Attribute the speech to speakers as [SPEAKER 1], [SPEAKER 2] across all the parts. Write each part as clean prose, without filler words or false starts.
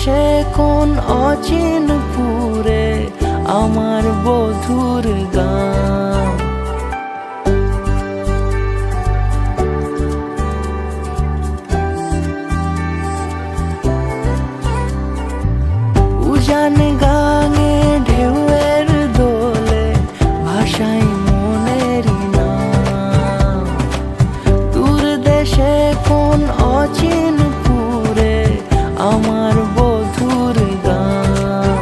[SPEAKER 1] দেশে কোন অচিনপুরে আমার বধুর গান। উজান গাঙে ঢেউয়ের দোলে ভাষাই মনেরই নাম। দূর দেশে কোন অচিনপুরে আমার বধুর গান।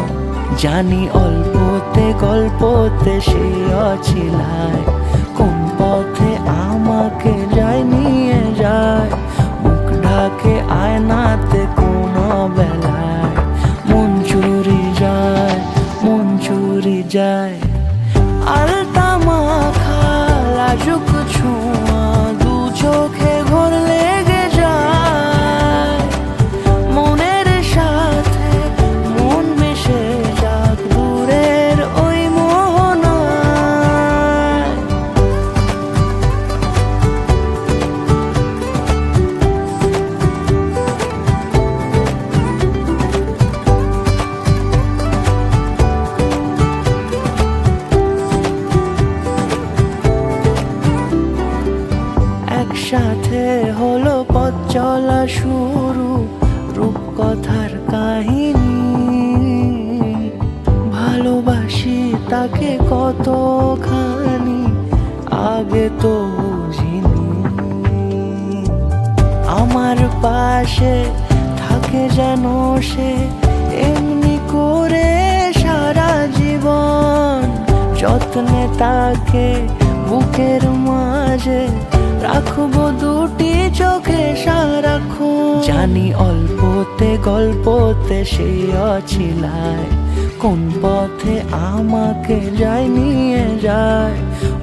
[SPEAKER 1] জানি অল্পতে গল্পতে সে অছিলায় কোন পথে আমাকে যায় নিয়ে যায়। মুখ ঢাকে আয়নাতে কোন বেলায় মন চুরি যায়, মন চুরি যায়। আলতা মাখা লাজুক ছোঁয়া দু চোখে ঘোর লেগে যায়। মনের সাথে মন মিশে যাক দূরের ওই মোহনায়। একসাথে হলো পথ চলা শুরু, রূপকথার কাহিনী। ভালোবাসি তাকে কতখানি আগে তো বুঝিনি। আমার পাশে থাকে যেন সে এমনি করে সারা জীবন। যত্নে তাকে বুকের মাঝে রাখবো দুটি চোখে সারাক্ষণ। জানি অল্পতে গল্পতে সে অছিলায় কোন পথে আমাকে যায় নিয়ে যায়।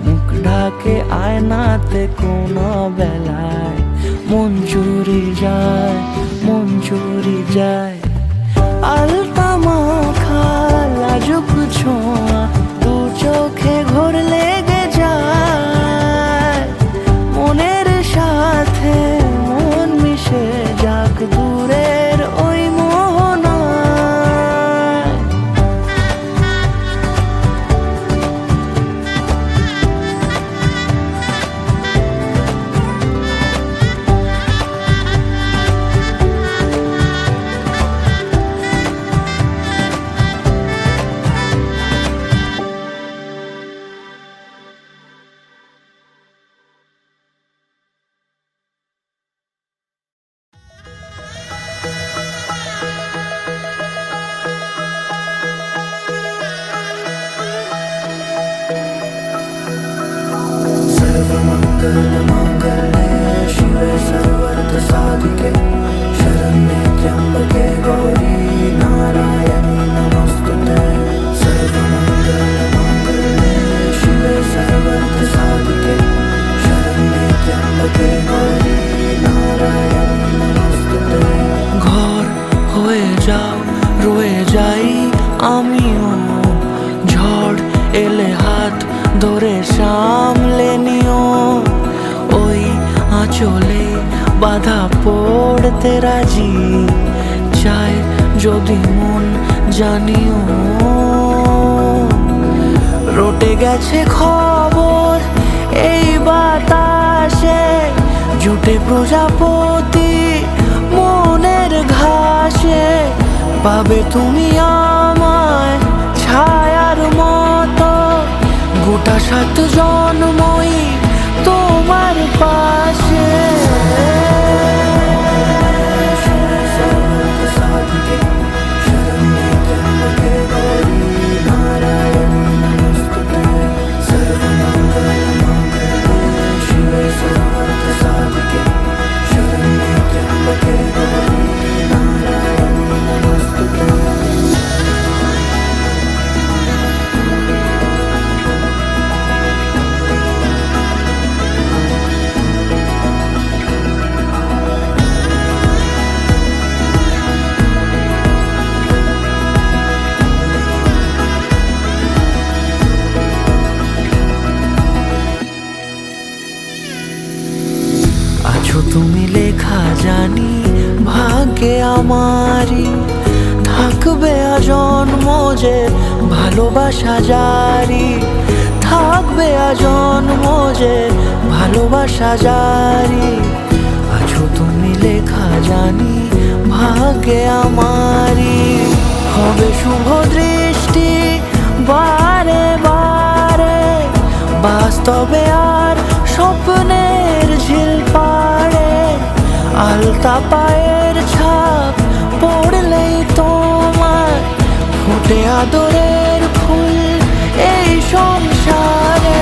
[SPEAKER 1] মুখ ঢাকে আয়নাতে কোন বেলায় মন চুরি যায়, মন চুরি যায়। আলতা মাখা লাজুক ছোঁয়া দু চোখে ঘোর লেগে যায়। মনের সাথে মন মিশে যাক দূরের ওই মোহনায়। सर्वमङ्गलमाङ्गल्ये शिवे सर्वार्थसाधिके शरण्ये त्र्यम्बके गौरी नारायणी नमोस्तुते। सर्वमङ्गलमाङ्गल्ये शिवे सर्वार्थसाधिके शरण्ये त्र्यम्बके गौरी नारायणी नमोस्तुते। ঘর হয়ে যাও রয়ে যাই আমিও, ঝড় এলে হাত ধরে সামলে নিও। ওই আঁচলে বাধা পড়তে রাজি চায় যদি মন জানিও। রটে গেছে খবর এই বাতাসে জুটে প্রজাপতি মনের ঘাসে। পাবে তুমি আমায় ছায়ার মতো গোটা 7 জন্মই তোমার পাশে। তুমি লেখা জানি ভাগ্যে আমারি, থাকবে আজন্ম যে ভালোবাসা জারি, থাকবে আজন্ম যে ভালোবাসা জারি। আছো তুমি লেখা জানি ভাগ্যে আমারি, হবে শুভ দৃষ্টি বারে বারে, বাস্তবে আর স্বপ্নের ঝিল পাড়ে। আলতা পায়ের ছাপ পড়লেই তোমার ফুটে আদরের ফুল এই সংসারে।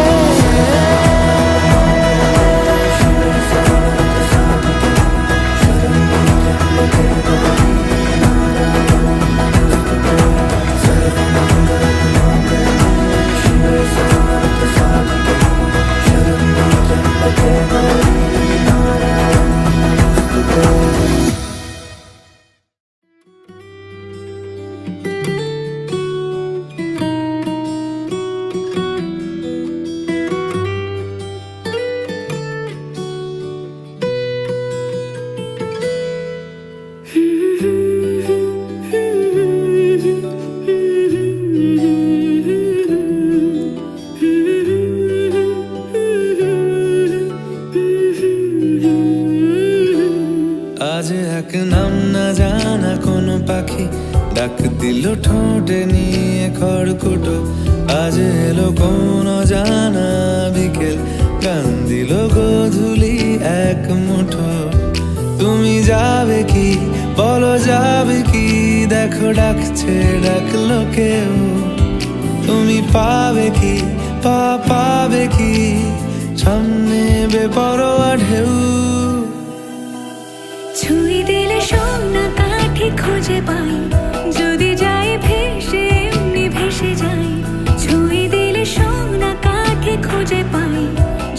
[SPEAKER 2] আজ এক নাম না জানা কোনো পাখি ডাক দিল ঠোঁটে নিয়ে খড়কুটো। আজ এলো কোন জানা বিকেল গান দিল গোধূলি এক মুঠো। তুমি যাবে কি বলো যাবে কি, দেখো ডাকছে ডাকলো কেউ। তুমি পাবে কি পাবে কি, সামনে বেপরোয়া ঢেউ।
[SPEAKER 3] ছুঁই দিলে সোনা কাঠি খুঁজে পাই, যদি যাই ভেসে এমনি ভেসে যাই। ছুঁই দিলে সোনা কাঠি খুঁজে পাই,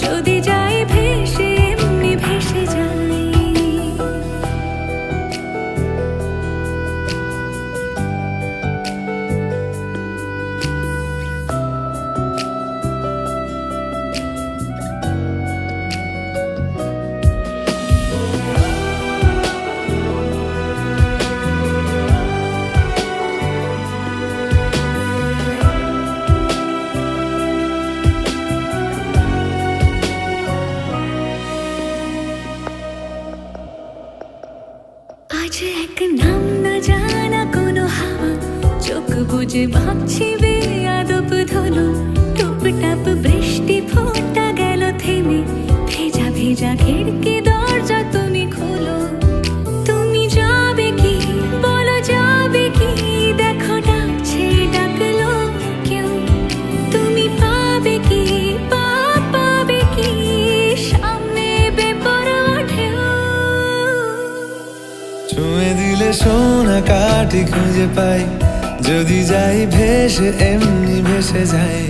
[SPEAKER 3] যদি যাই ভেসে এমনি ভেসে যাই। আজ এক নাম না জানা কোনো হাওয়া, চোখ বুজে ভাবছি বেয়াদব ধলো। টুপটাপ বৃষ্টি ফোঁটা গেল থেমে, ভেজা ভেজা খিড়কি দরজা তুমি খোলো। তুমি যাবে কি বলো যাবে কি, দেখো ডাকছে ডাকলো কেউ। তুমি পাবে কি পাবে কি, সামনে বেপরোয়া ঢেউ।
[SPEAKER 2] ছুঁয়ে দিলে সোনা কাঠি খুঁজে পাই, যদি যাই ভেসে এমনি ভেসে যাই।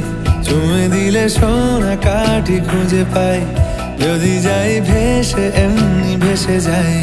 [SPEAKER 2] ছুঁয়ে দিলে সোনা কাঠি খুঁজে পাই, যদি যাই ভেসে এমনি ভেসে যাই।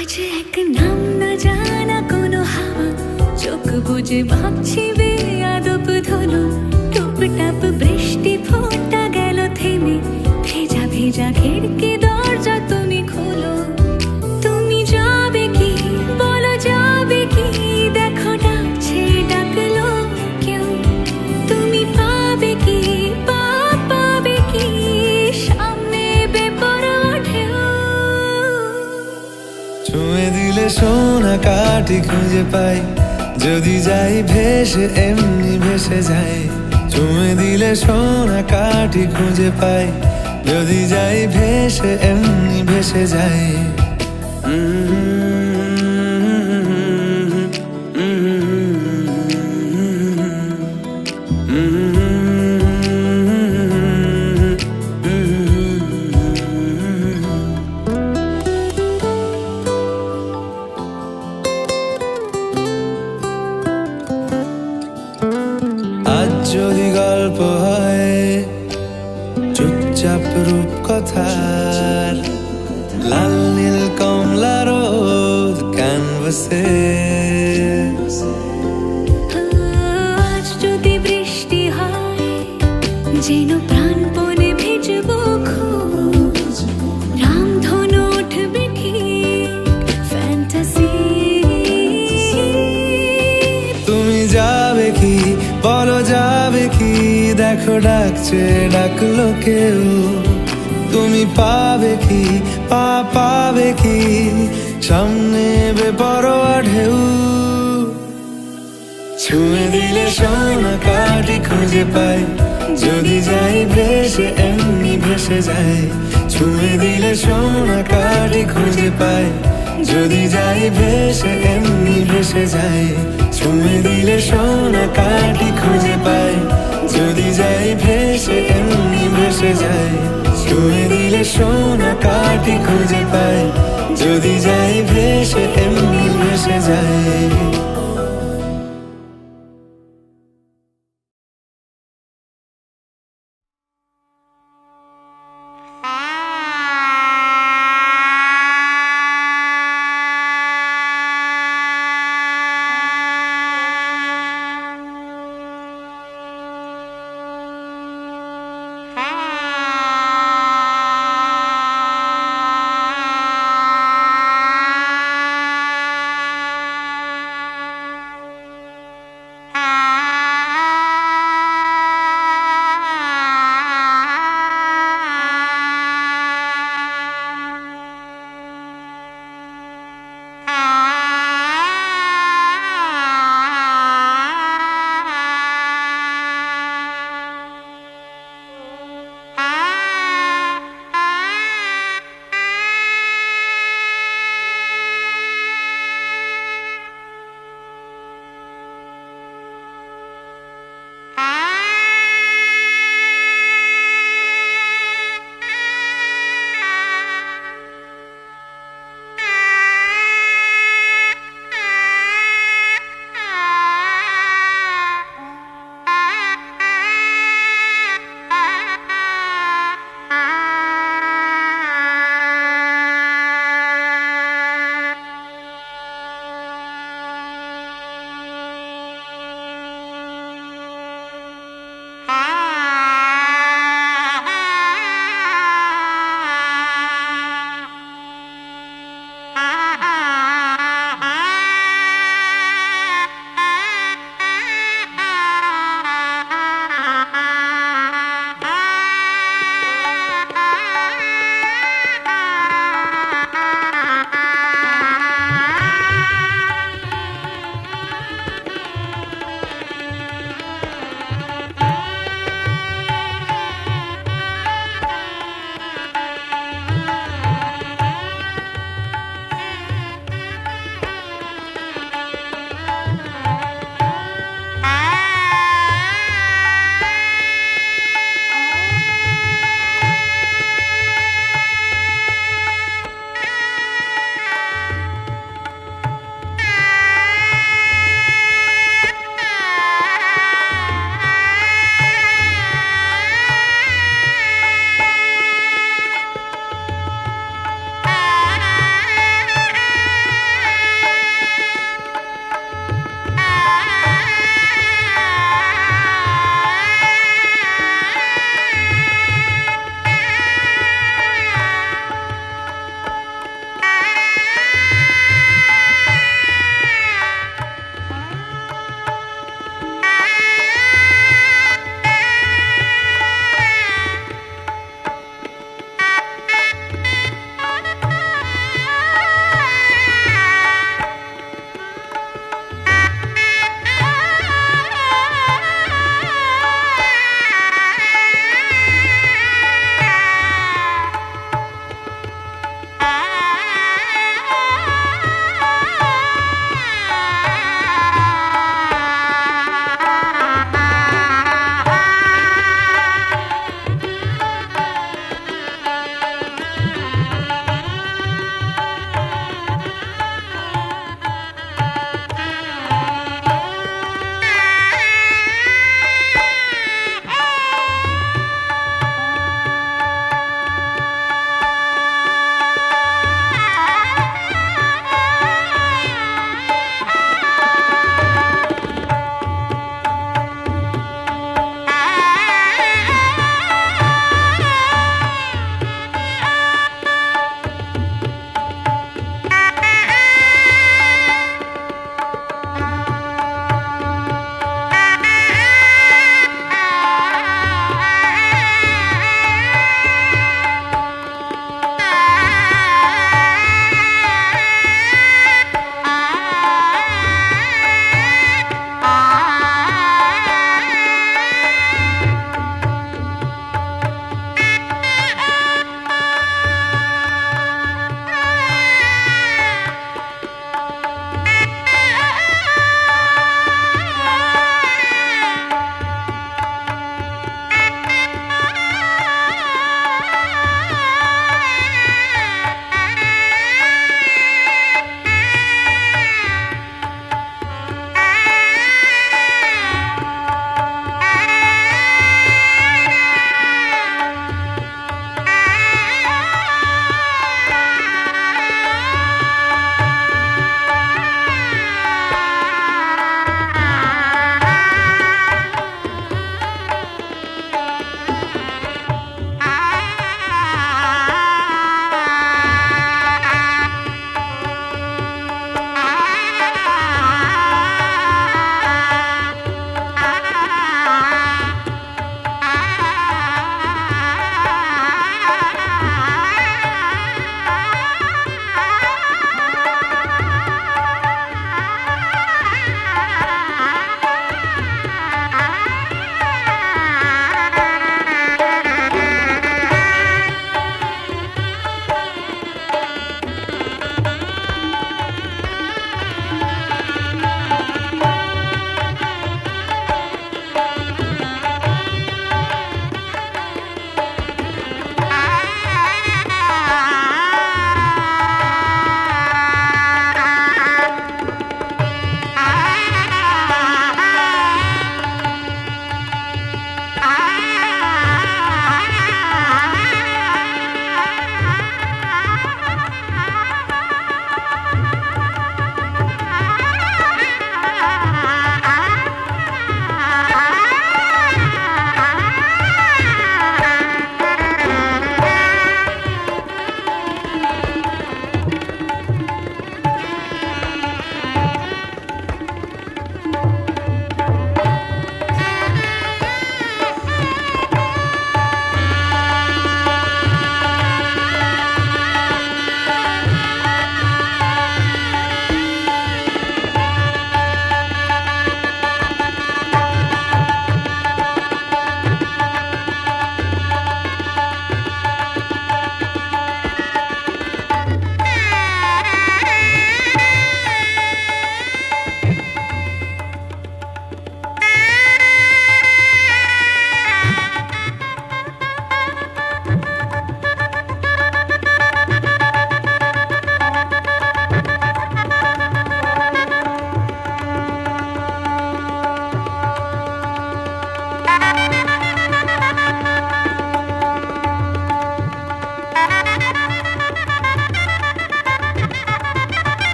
[SPEAKER 3] আজ এক নাম না জানা কোনো হাওয়া, চোখ বুজে ভাবছি বেয়াদব ধলো। টুপটাপ বৃষ্টি ফোঁটা গেল থেমে, ভেজা ভেজা খিড়কি দরজা তুমি খোলো। তুমি যাবে কি বলো যাবে কি, দেখো ডাকছে ডাকলো কেউ। তুমি পাবে কি পাবে কি, সামনে বেপরোয়া ঢেউ।
[SPEAKER 2] ছুঁয়ে দিলে সোনা কাঠি খুঁজে পাই, যদি যাই ভেসে এমনি ভেসে যাই। ছুঁয়ে দিলে সোনা কাঠি খুঁজে পাই, যদি যাই ভেসে এমনি ভেসে যাই। চুপচাপ রূপ কথার, লাল নীল কমলা রোদ ক্যানভাসে।
[SPEAKER 3] আজ যদি বৃষ্টি হয় যেন প্রাণপণে ভিজবো খোঁজ, রামধনু উঠবে ঠিক ফ্যান্টাসি।
[SPEAKER 2] তুমি যাবে কি বলো, যাবে কি দেখো ডাকছে ডাকলো কেউ। তুমি পাবে কি পাবে কি সামনে বেপরোয়া ঢেউ। ছুঁয়ে দিলে সোনা কাঠি খুঁজে পাই, যদি যাই ভেসে এমনি ভেসে যাই। ছুঁয়ে দিলে সোনা কাঠি খুঁজে পাই, যদি যাই ভেসে এমনি ভেসে যাই। ছুঁয়ে দিলে সোনা কাঠি খুঁজে পাই, যদি যাই ভেসে এমনি ভেসে যাই। ছুঁয়ে দিলে সোনা কাঠি খুঁজে পাই, যদি যাই ভেসে এমনি ভেসে যাই।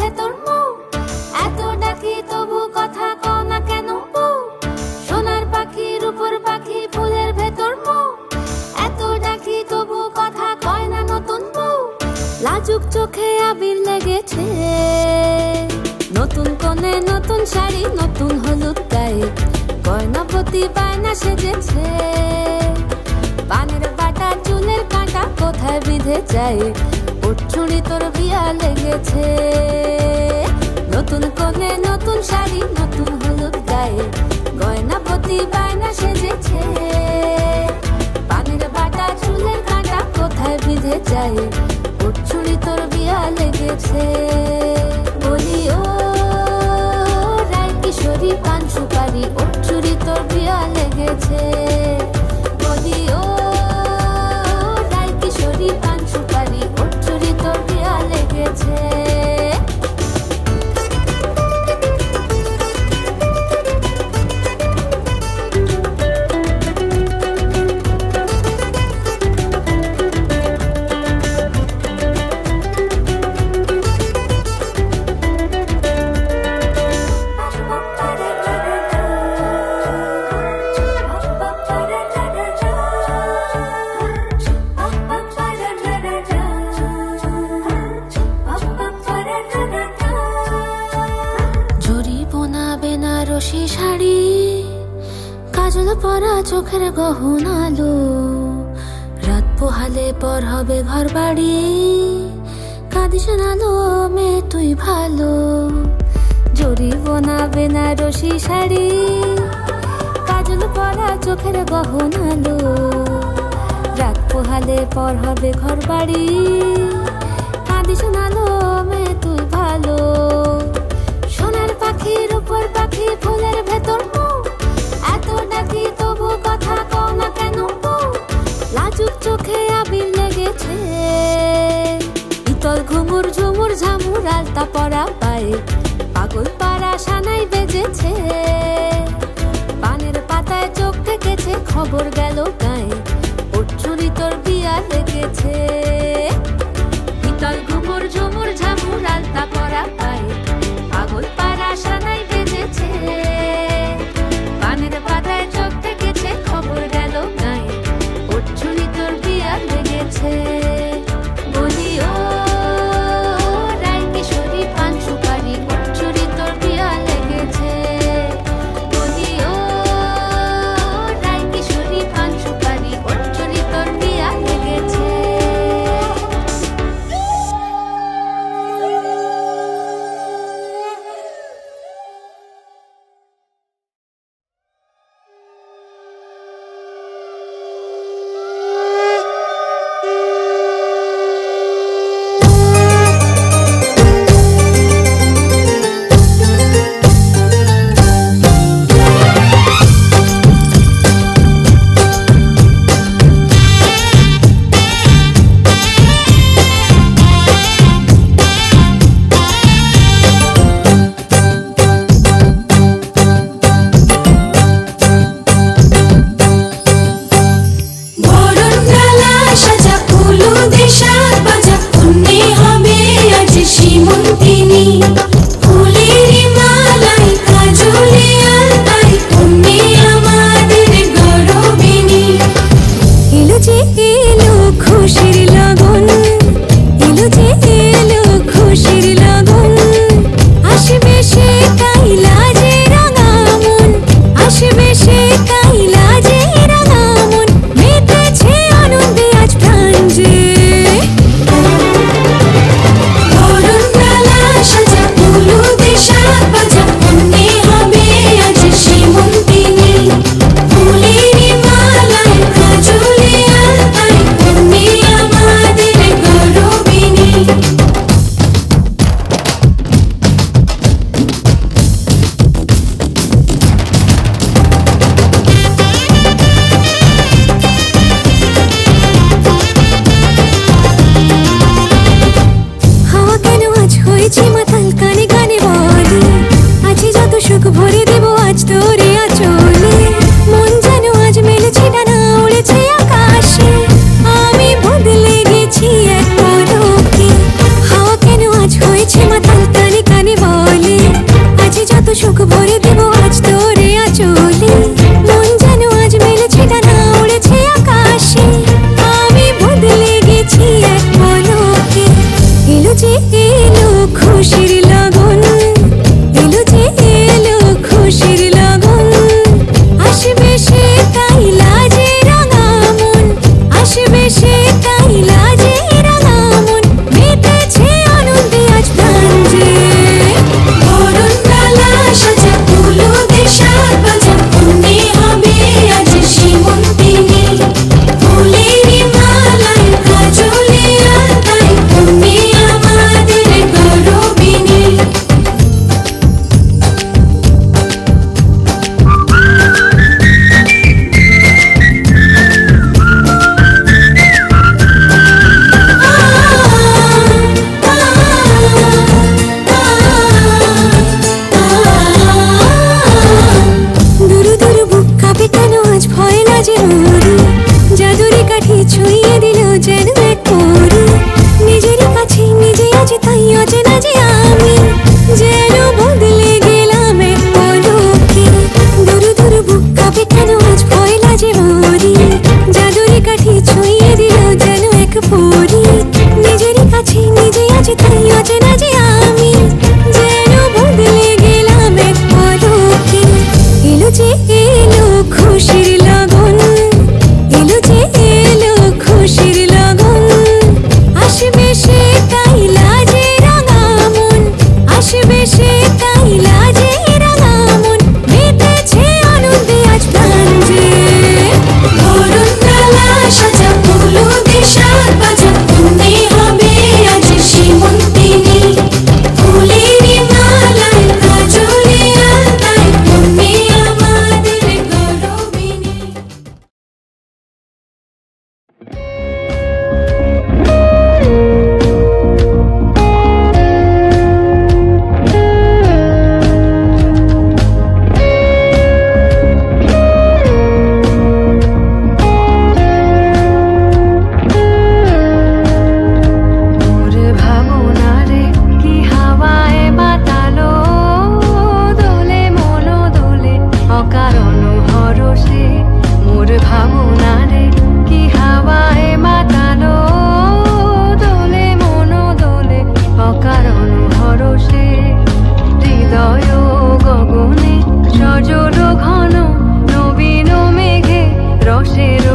[SPEAKER 3] ভেতর মুখ, এত ডাকি তবু কথা কও না কেন বউ? সোনার পাখি রূপোর পাখি ফুলের ভেতর মুখ, এত ডাকি তবু কথা কয় না নতুন বউ। লাজুক চোখে আবির লেগেছে, নতুন কোণে নতুন শাড়ি নতুন হলুদ গায়ে, গয়নাপতি বায়না সেজেছে। পানের বাটা চুলের কাঁটা কোথায় বিঁধে যায়, উঠছুড়ি তোর বিয়া লেগেছে। নতুন কোণে নতুন শাড়ি নতুন হলুদ গায়ে, গয়নাপতি বায়না সেজেছে। পানের বাটা চুলের কাঁটা কোথায় বিঁধে যায়, উঠছুড়ি তোর বিয়া লেগেছে। বলি ও রায় কিশোরী পান সুপারি, উঠছুড়ি তোর বিয়া লেগেছে। বলি ও রায় কিশোরী পান সুপারি, উঠছুড়ি তোর বিয়া লেগেছে। বেনারসি শাড়ি, কাজল পরা চোখের গহনালো, রাত পোহালে পর হবে ঘর বাড়ি, কাঁদিস নালো মেয়ে তুই ভালো। জরি বোনা বেনারসি শাড়ি, কাজল পরা চোখের গহনালো, রাত পোহালে পর হবে ঘর বাড়ি, কাঁদিস নালো মেয়ে তুই ভালো। সোনার পাখি রূপোর পাখি ফুলের ভেতর মুখ, এত ডাকি তবু কথা কও না কেন বউ? লাজুক চোখে আবির লেগেছে, ইতল ঘুমুর ঝুমুর ঝামুর আলতা পরা পায়ে, পাগল পাড়া সানাই বেজেছে। পানের পাতায় চোখ থেকেছে, খবর গেল গায়ে, উঠছুরি তোর বিয়া লেগেছে। ইতল ঘুমুর ঝুমুর ঝামুর আলতা পরা পায়ে, পাগল পাড়া সানাই বেজেছে। পানের পাতায় চোখ থেকেছে, খবর গেল গায়ে, উঠছুরি তোর বিয়া লেগেছে। বলি ও রায় কিশোরী পান সুপারি, উঠছুরি তোর বিয়া লেগেছে। বলি ও রায় কিশোরী পান সুপারি, উঠছুরি তোর বিয়া লেগেছে। যে এলো খুশির লগন, এলো যে এলো খুশির লগন, আসবে সে তাই লাজে রাঙা মন, আসবে সে তাই লাজে রাঙা মন, মেতেছে আনন্দে আজ প্রাণ যে। বরণ ডালা সাজা হলুদে সাত বাজা, কনে হবে আজ সীমন্তিনী, ফুলের মালায় কাজলে আলতায়, কনে আমাদের গৌরবিনী। দুরু দুরু বুক কাঁপে কেন আজ ভয় না যে মরি, জাদুরি কাঠি ছুঁয়ে দিল যেন এক পরি, নিজেরই কাছে নিজে আজ তাই অচেনা যে আমি, যেন বদলে গেলাম এক পলকে। দুরু দুরু বুক কাঁপে কেন আজ ভয় না যে মরি, জাদুরি কাঠি ছুঁয়ে দিল যেন এক পরি, নিজেরই কাছে নিজে আজ তাই অচেনা যে আমি, যেন বদলে গেলাম এক পলকে। এলো যে এলো খুশির লগন, এলো যে এলো খুশির লগন, আসবে সে তাই লাজে রাঙা মন, আসবে সে তাই লাজে রাঙা মন, মেতেছে আনন্দে আজ প্রাণ যে। বরণ ডালা সাজা হলুদে সাত বাজা, কনে হবে আজ সীমন্তিনী, ফুলের মালায় কাজলে আলতায়, কনে আমাদের গৌরবিনী। মোর ভাবনা রে কি হাওয়ায় বাতালো, দোলে মন দোলে অকারণ হরষে, মোর ভাবনা রে কি হাওয়ায় মাতালো, দোলে মন দোলে অকারণ হরষে, হৃদয় গগনে সজল ঘন নবীন মেঘে, রসের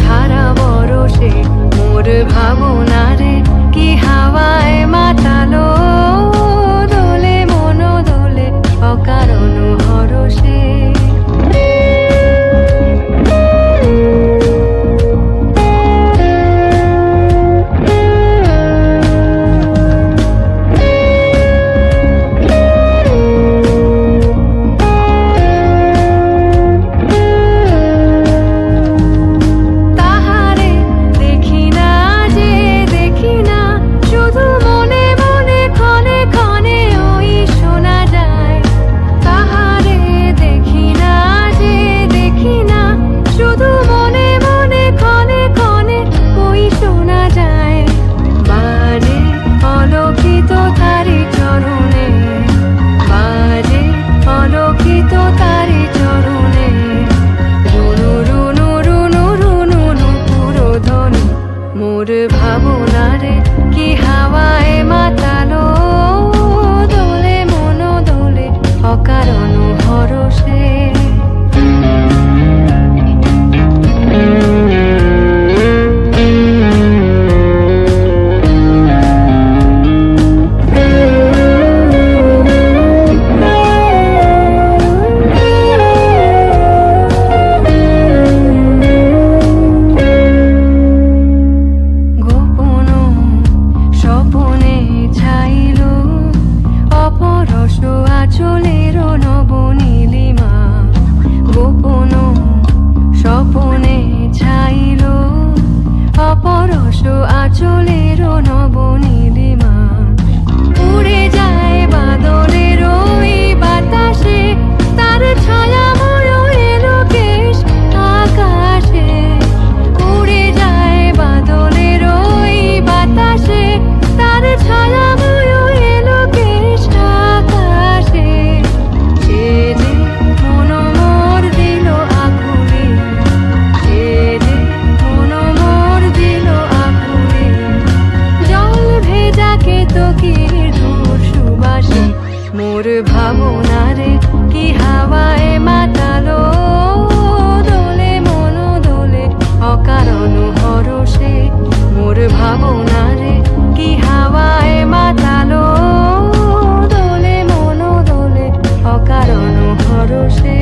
[SPEAKER 3] ধারা বরষে, মোর ভাবনা রে কি হাওয়ায় মাতালো, দোলে মন দোলে অকারণ হরষে। তাহারে দেখি না যে দেখি না, শুধু মনে মনে ক্ষণে ক্ষণে ওই শোনা যায়। তাহারে দেখি না যে দেখি না, শুধু মনে মনে ক্ষণে ক্ষণে ওই শোনা যায়। বাজে অলৌকিত তারি চরণে, বাজে অলৌকিত তারি চরণে, রুনু রুনু রুনু রুনু নুপুর ধ্বনি, মোর ভাবনা রে কি হাওয়ায় মাতালো, দোলে মন দোলে অকারণ হরষে। গোপন স্বপনে ছাইল অপরস আঁচলের নবনীলিমা, গোপন স্বপনে ছাইল অপরস আঁচলের নবনীলিমা, উড়ে যায় বাদলের ওই বাতাসে, তার ছায়াময় এলো কেশ আকাশে, উড়ে যায় বাদলের ওই বাতাসে, তার ছায়াময় আমলকির ধূর সুবাসে মোর ভাবনারে কি হাওয়ায় মাতালো দোলে মন দোলে অকারণ হরষে মোর ভাবনারে কি হাওয়ায় মাতালো দোলে মন দোলে অকারণ হরষে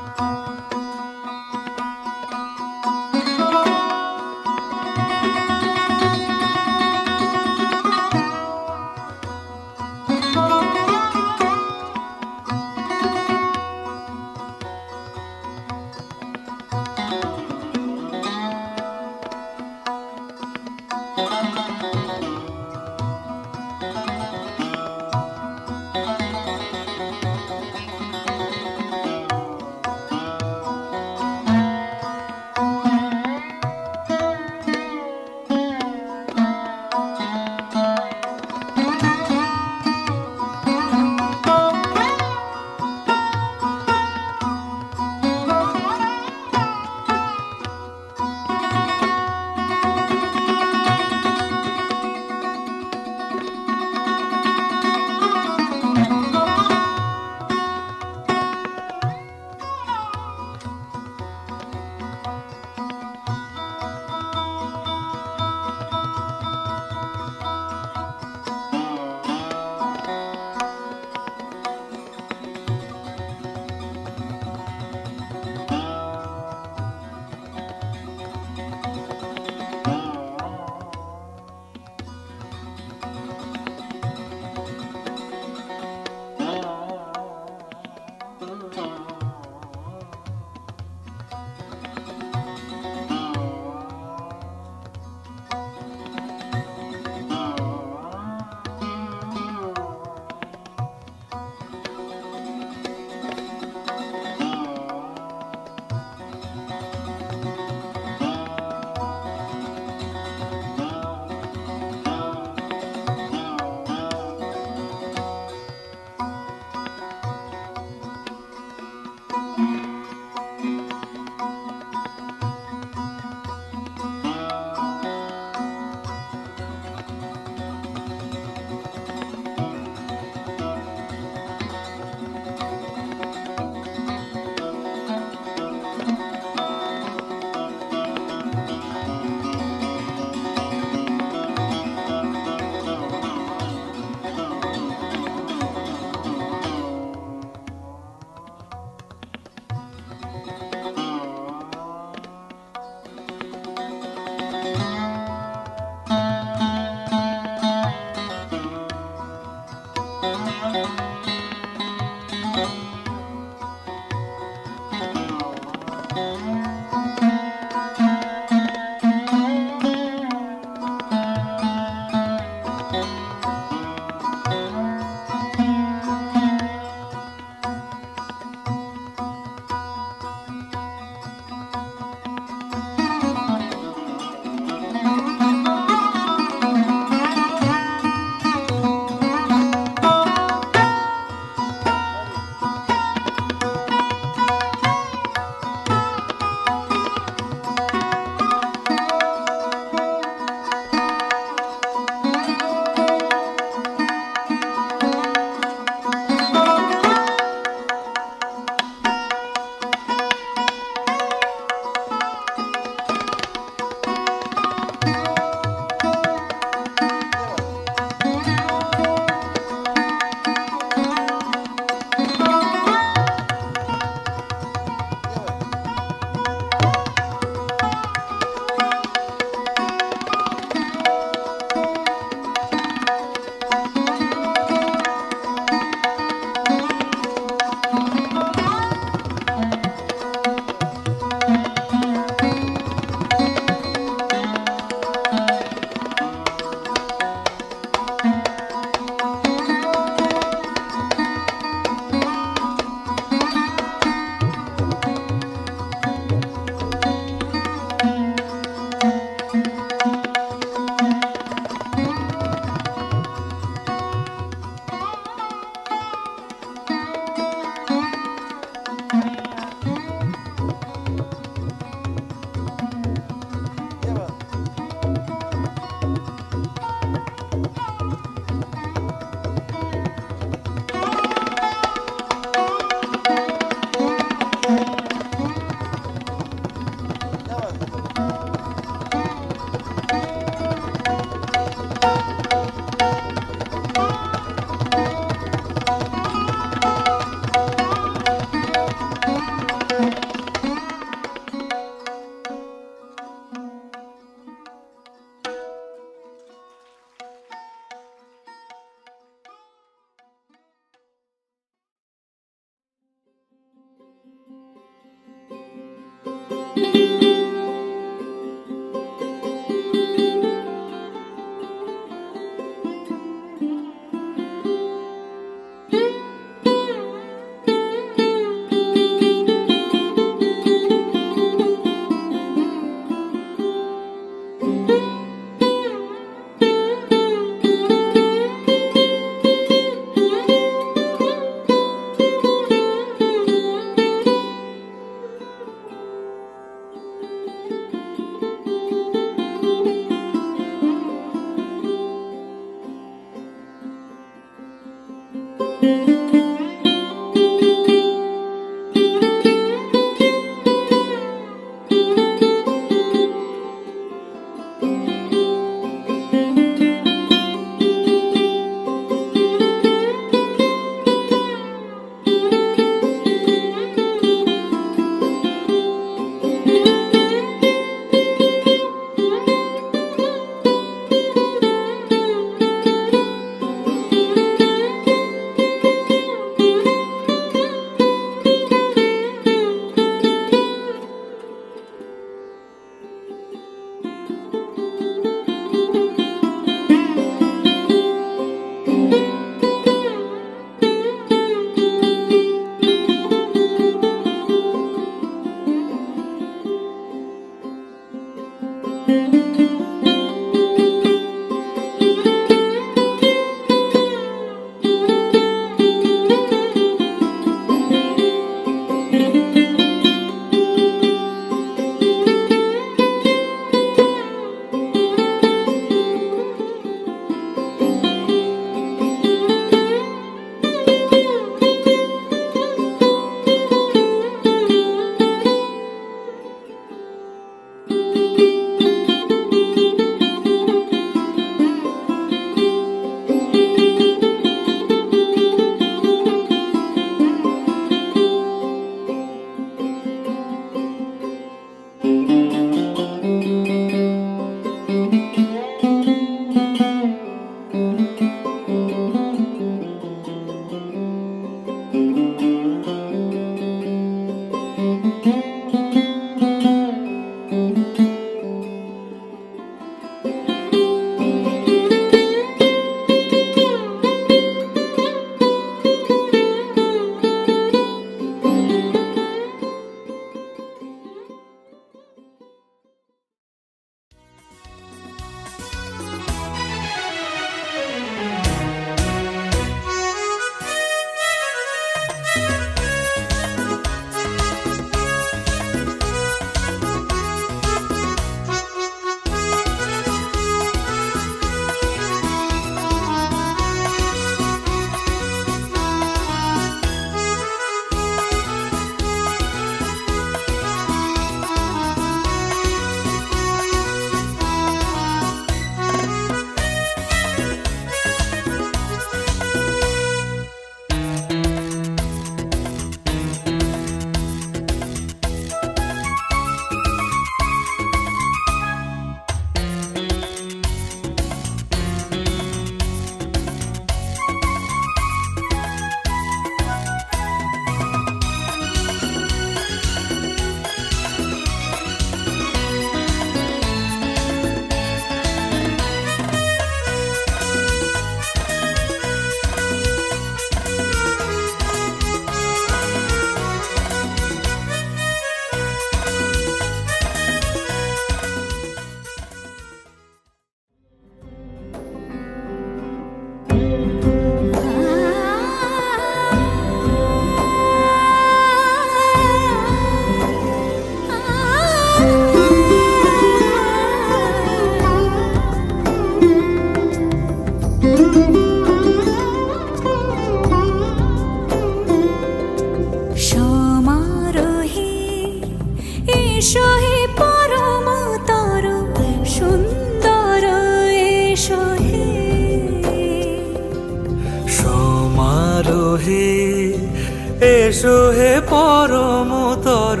[SPEAKER 1] এসো হে পরমতর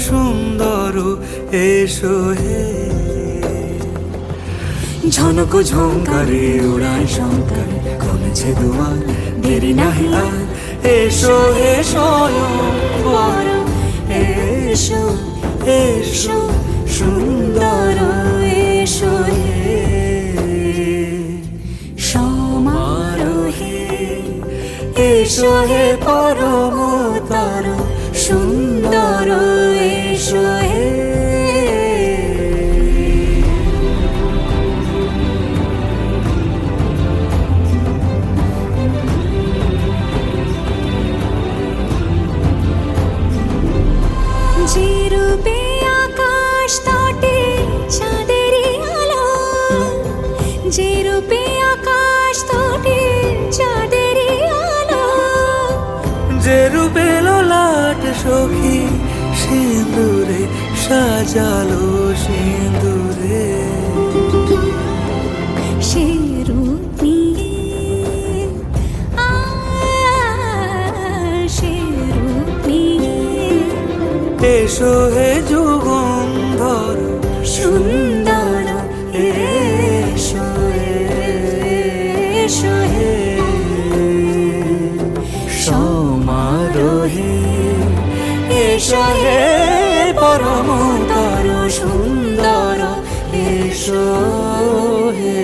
[SPEAKER 1] সুন্দর এসো হে ঝনক ঝঙ্কারে উড়ায় শঙ্কর খুলেছে দুয়ার দেরি নাহি আর এসো হে স্বয়ং বর এসো এসো সুন্দর এসো হে সমারোহে এসো হে পরমতর সুন্দর এসো হে
[SPEAKER 3] যে রূপে আকাশ তটে চাঁদেরই আলো, যে রূপে আকাশ তটে চাঁদেরই আলো,
[SPEAKER 1] যে রূপে ললাট সখী সিঁদুরে সাজালো সিঁদুরে
[SPEAKER 3] সে রূপ নিয়ে সে রূপ নিয়ে
[SPEAKER 1] এসো হে যুগন্ধর
[SPEAKER 3] সুন্দর এসো এসো হে
[SPEAKER 1] সমারোহে এসো হে পরমতর সুন্দর এসো হে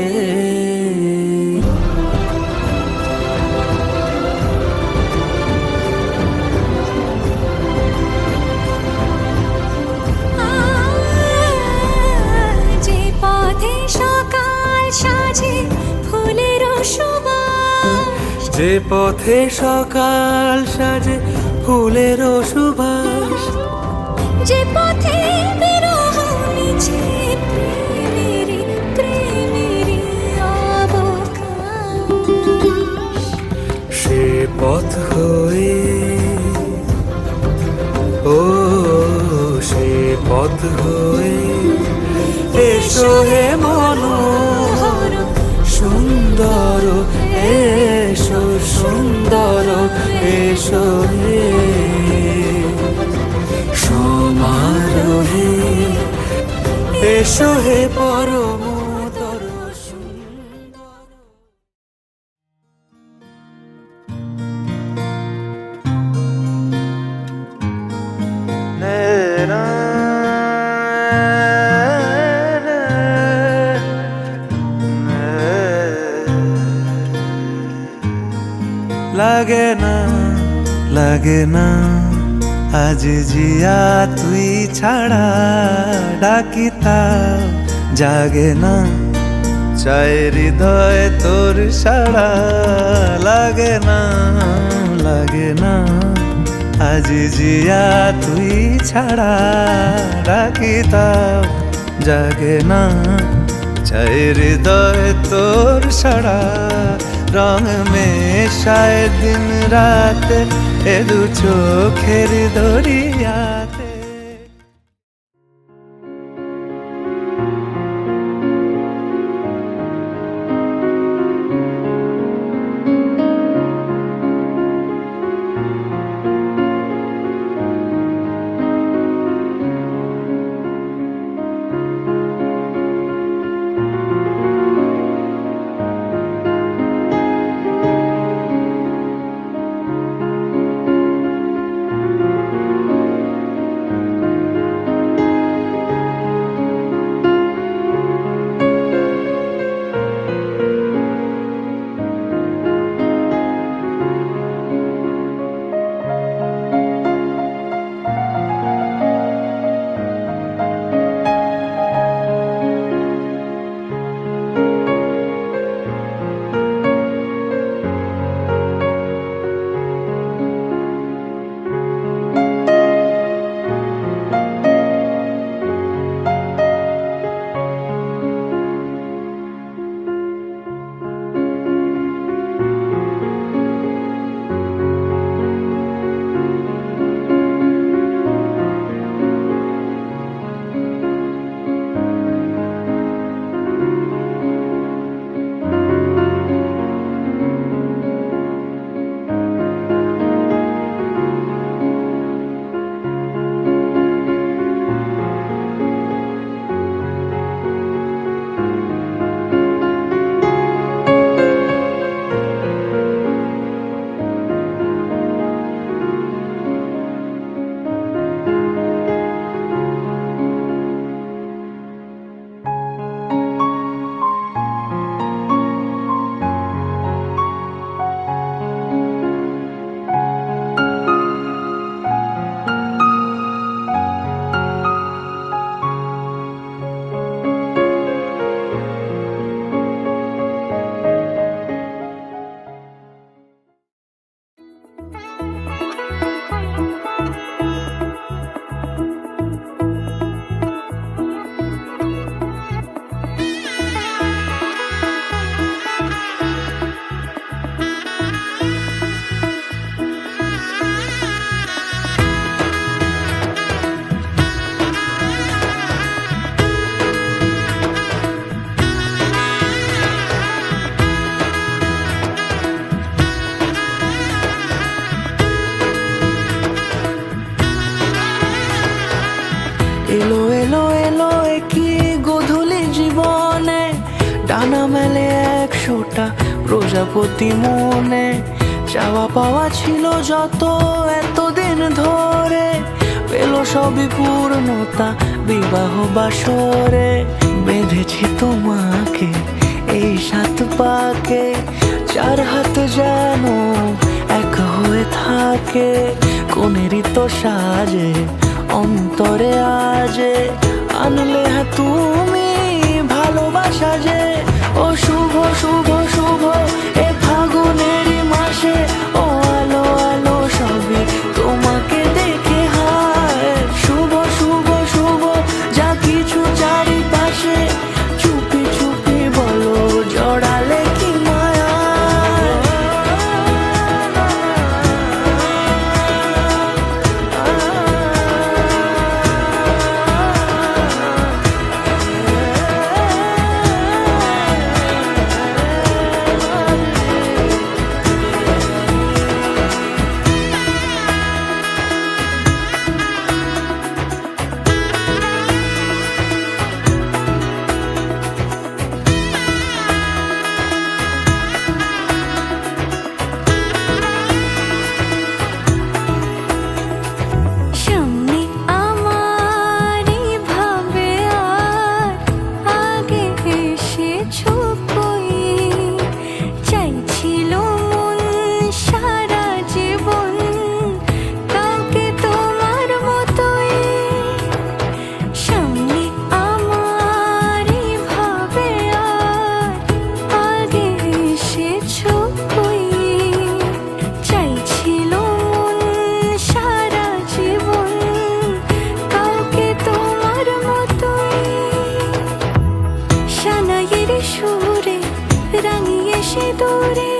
[SPEAKER 3] যে
[SPEAKER 1] যে পথে সকাল সাজে ফুলের সুবাস,
[SPEAKER 3] যে পথে বিরহ মিছে প্রেমেরই প্রেমেরই অবকাশ,
[SPEAKER 1] সে পথ হয়ে ও সে পথ হয়ে এসো হে মনোহর সুন্দর, এসো সুন্দর, এসো হে সমারোহে, এসো হে পরমতর সুন্দর।
[SPEAKER 2] লাগে না লাগে না আজ জিয়া তুই ছাড়া, ডাকিতা জাগে না চাই হৃদয় তোর সাড়া। লাগে না লাগে না আজ জিয়া তুই ছাড়া, ডাকিতা জাগে না চাই হৃদয় তোর সাড়া। রং মেশায় দিন রাত এ দু চোখের দরিয়াতে।
[SPEAKER 1] এলো এলো এলো কি গোধূলি জীবনে, ডানা মেলে 100টা প্রজাপতি মনে। চাওয়া পাওয়া ছিল যত এতদিন ধরে, পেল সবই পূর্ণতা বিবাহ বাসরে। বেঁধেছি তোমাকে এই 7 পাকে, 4 হাত যেন এক হয়ে থাকে। কোনেরই তো সাজে অন্তরে আজে, আনলে হ্যাঁ তুমি ভালোবাসা যে। ও শুভ শুভ শুভ এ ফাগুনেরই মাস
[SPEAKER 3] দূরে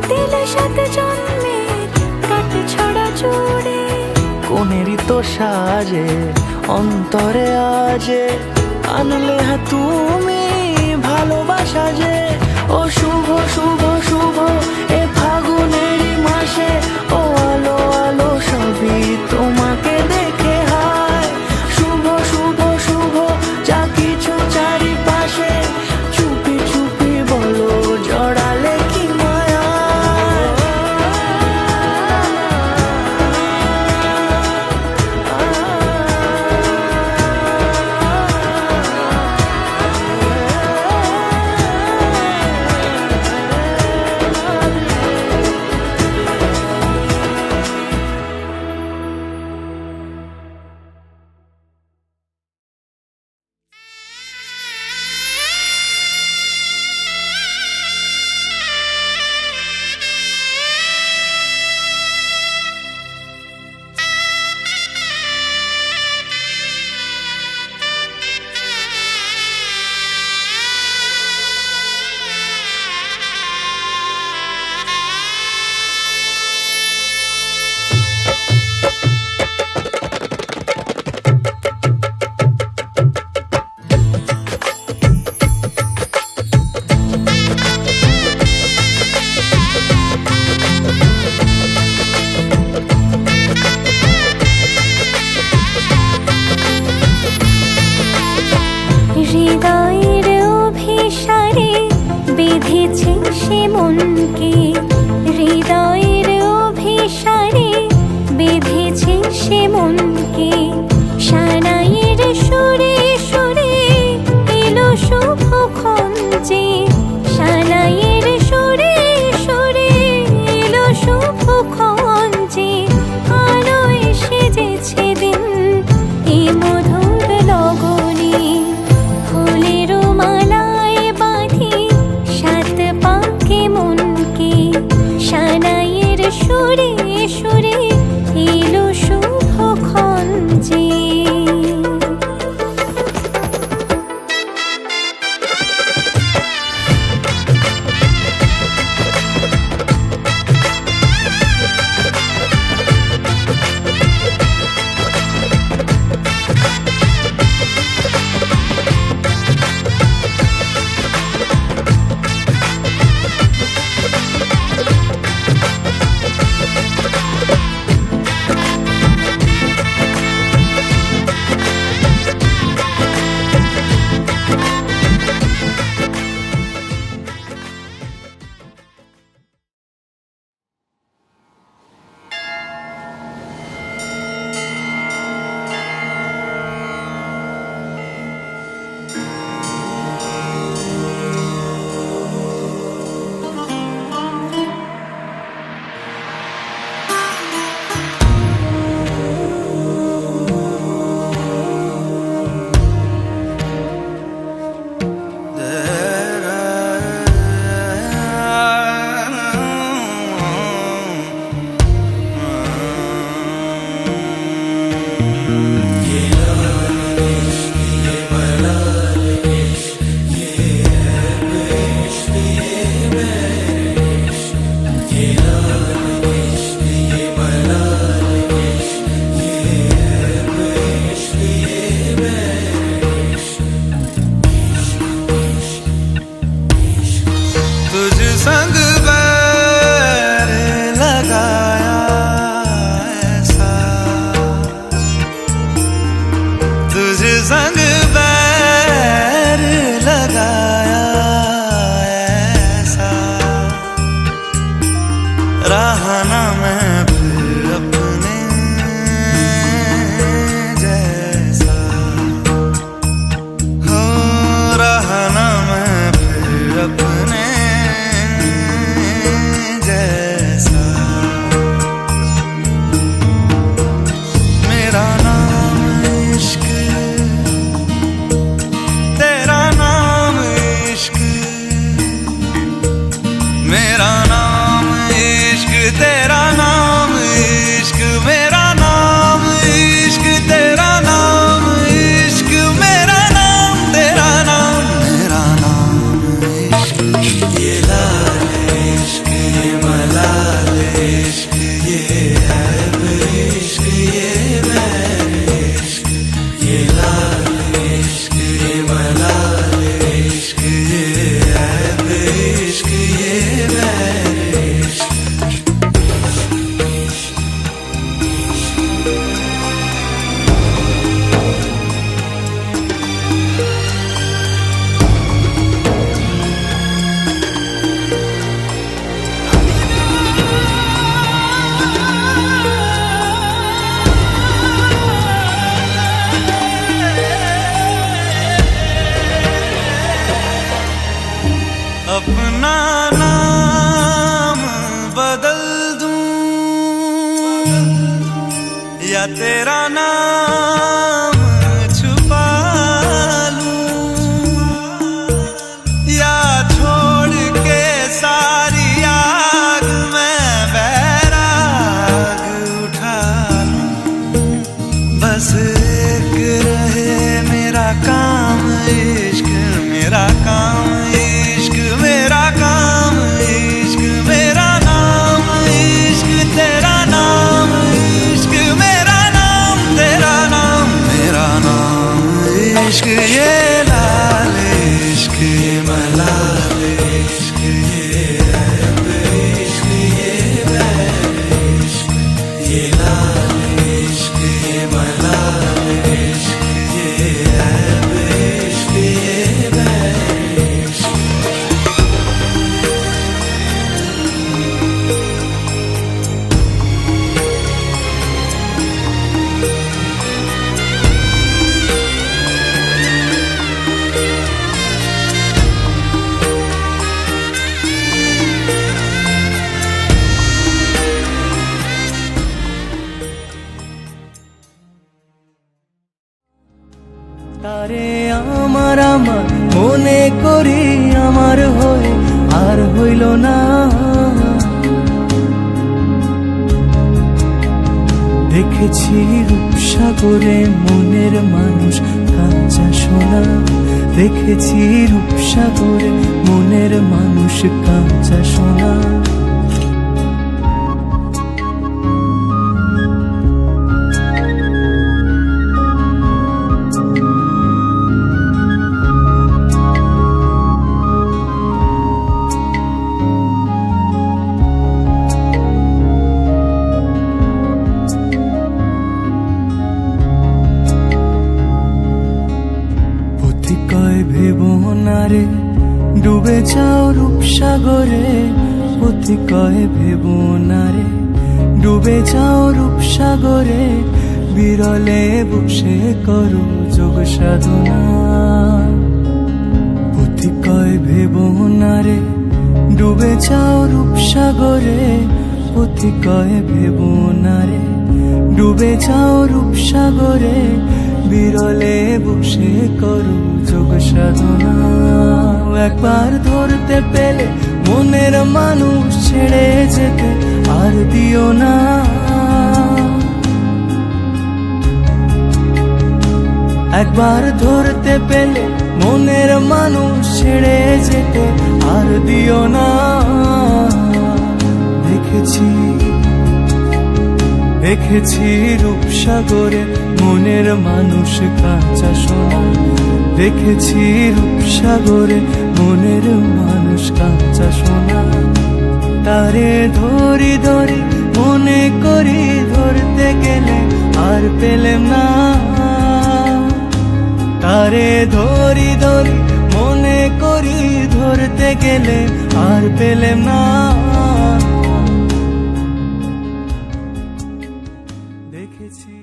[SPEAKER 3] দিলে সাথে জন্মের কাট ছড়া জুড়ে।
[SPEAKER 1] কোনেরই তো সাজে অন্তরে আজে আনলে তুমি ভালোবাসা যে। ও শুভ শুভ শুভ এ ফাগুনেরই মাসে, ও আলো আলো সবই তোমাকে দেখে হায়। শুভ শুভ শুভ যা কিছু চারিপাশে, চুপি চুপি বলো জড়ালে কি মায়া।
[SPEAKER 3] হৃদয়ের অভিসারে বেঁধেছে সে মনকে, হৃদয়ের অভিসারে বেঁধেছে সে মনকে। সানাইয়ের সুরে সুরে এলো শুভক্ষণ যে, সানাইয়ের সুরে সুরে এলো শুভক্ষণ যে। আলোয় সেজেছে দিন এ মধুর লগনে, ফুলের মালায় বাঁধি সাত পাকে মনকে। সানাইয়ের সুরে সুরে এলো শুভক্ষণ যে।
[SPEAKER 2] तेरा नाम छुपा लूं, या छोड़ के सारी आग मैं बैराग उठा लूं। बस एक रहे मेरा काम इश्क, मेरा काम इश्क, मेरा काम इश्क, मेरा नाम इश्क, तेरा नाम इश्क, मेरा नाम तेरा नाम, मेरा नाम इश्क। ये लाल इश्क, ये मलाल इश्क, ये ऐब इश्क, ये बैर इश्क, ये लाल इश्क, ये मलाल इश्क, ये ऐब इश्क, ये बैर इश्क।
[SPEAKER 1] তারে আমার আমার মনে করি আমার হয়ে আর হইল না। দেখেছি রূপসাগরে মনের মানুষ কাঁচা সোনা, দেখেছি রূপসাগরে মনের মানুষ কাঁচা সোনা। ভেবনারে ডুবে যাও রূপসাগরে, অতি কয় ভেবনারে ডুবে যাও রূপসাগরে, বিরলে বসে করো যোগ সাধনা। অতি কয় ভেবনারে ডুবে যাও রূপসাগরে, অতি কয় ভেবনারে ডুবে যাও রূপসাগরে, বিরলে বসে করো যোগ সাধনা। একবার ধরতে পেলে মনের মানুষ ছেড়ে যেতে আর দিও না। একবার ধরতে পেলে মনের মানুষ ছেড়ে যেতে আর দিও না। দেখেছি দেখেছি রূপসাগরে মনের মানুষ কাঁচা সোনা, দেখেছি রূপসাগরে মনের মানুষ কাঁচা সোনা। তারে ধরি ধরি মনে করি ধরতে গেলে আর পেলেম না। তারে ধরি ধরি মনে করি ধরতে গেলে আর পেলেম না। দেখেছি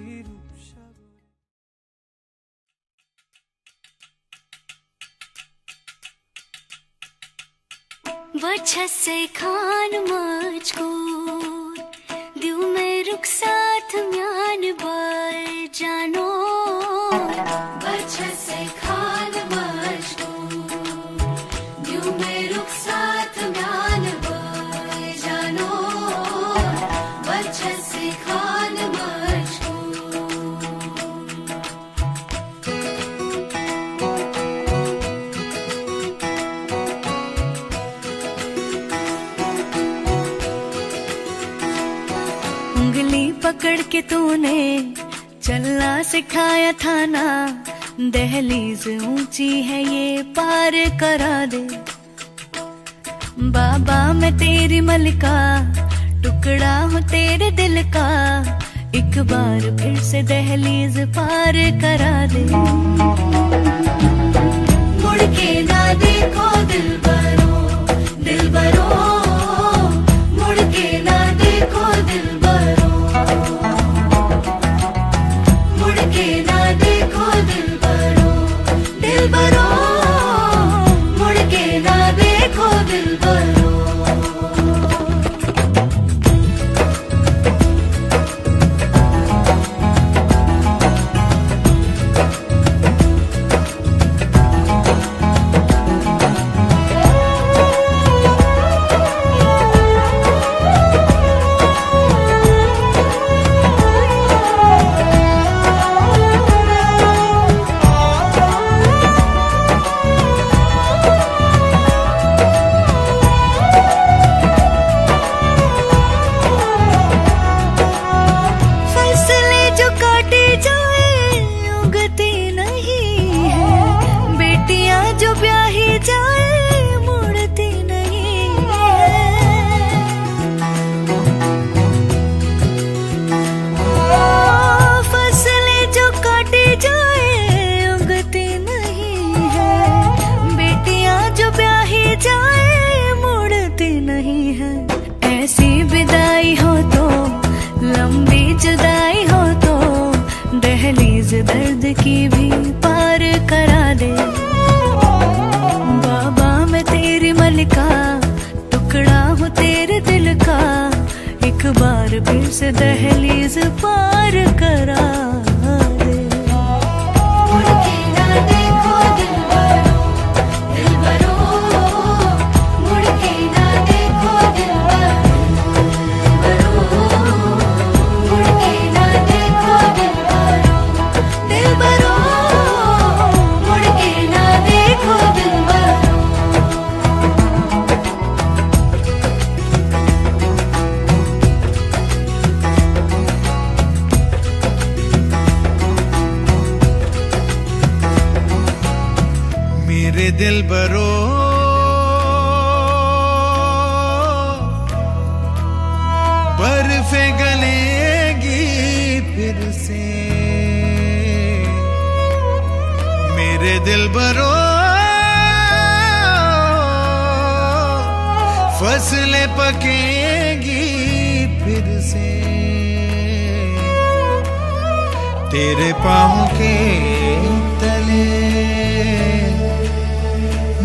[SPEAKER 3] वजह से खान मुझको दिल में रुख साथ म्यान बार जानो। वजह से खान मुझको दिल में रुख साथ म्यान बार जानो। वजह से खान मुझको उंगली पकड़ के तूने चलना सिखाया था ना। दहलीज ऊंची है ये पार करा दे। बाबा मैं तेरी मलिका, टुकड़ा हूँ तेरे दिल का। एक बार फिर से दहलीज पार करा दे। मुड़ के ना देखो दिलबरो दिलबरो, मुड़ के ना देखो दिलबरो, मुड़ के ना देखो दिलबरो दिलबरो, मुड़ के ना देखो दिलबरो। ब्याही जाए मुड़ती नहीं है। ऐसी विदाई हो तो लंबी जुदाई हो तो दहलीज दर्द की भी पार करा दे। बाबा मैं तेरी मलिका, टुकड़ा हूँ तेरे दिल का, एक बार फिर से दहलीज पार करा दे। मुड़ के ना देखो दिलबरो, दिलबरो, मुड़ के ना देखो दिलबरो, मुड़ के ना देखो दिलबरो, दिलबरो, मुड़ के ना देखो दिलबरो।
[SPEAKER 2] मेरे दिलबरो, बर्फे गलेगी फिर से। मेरे दिलबरो, फसलें पकेगी फिर से। तेरे पाँव के तले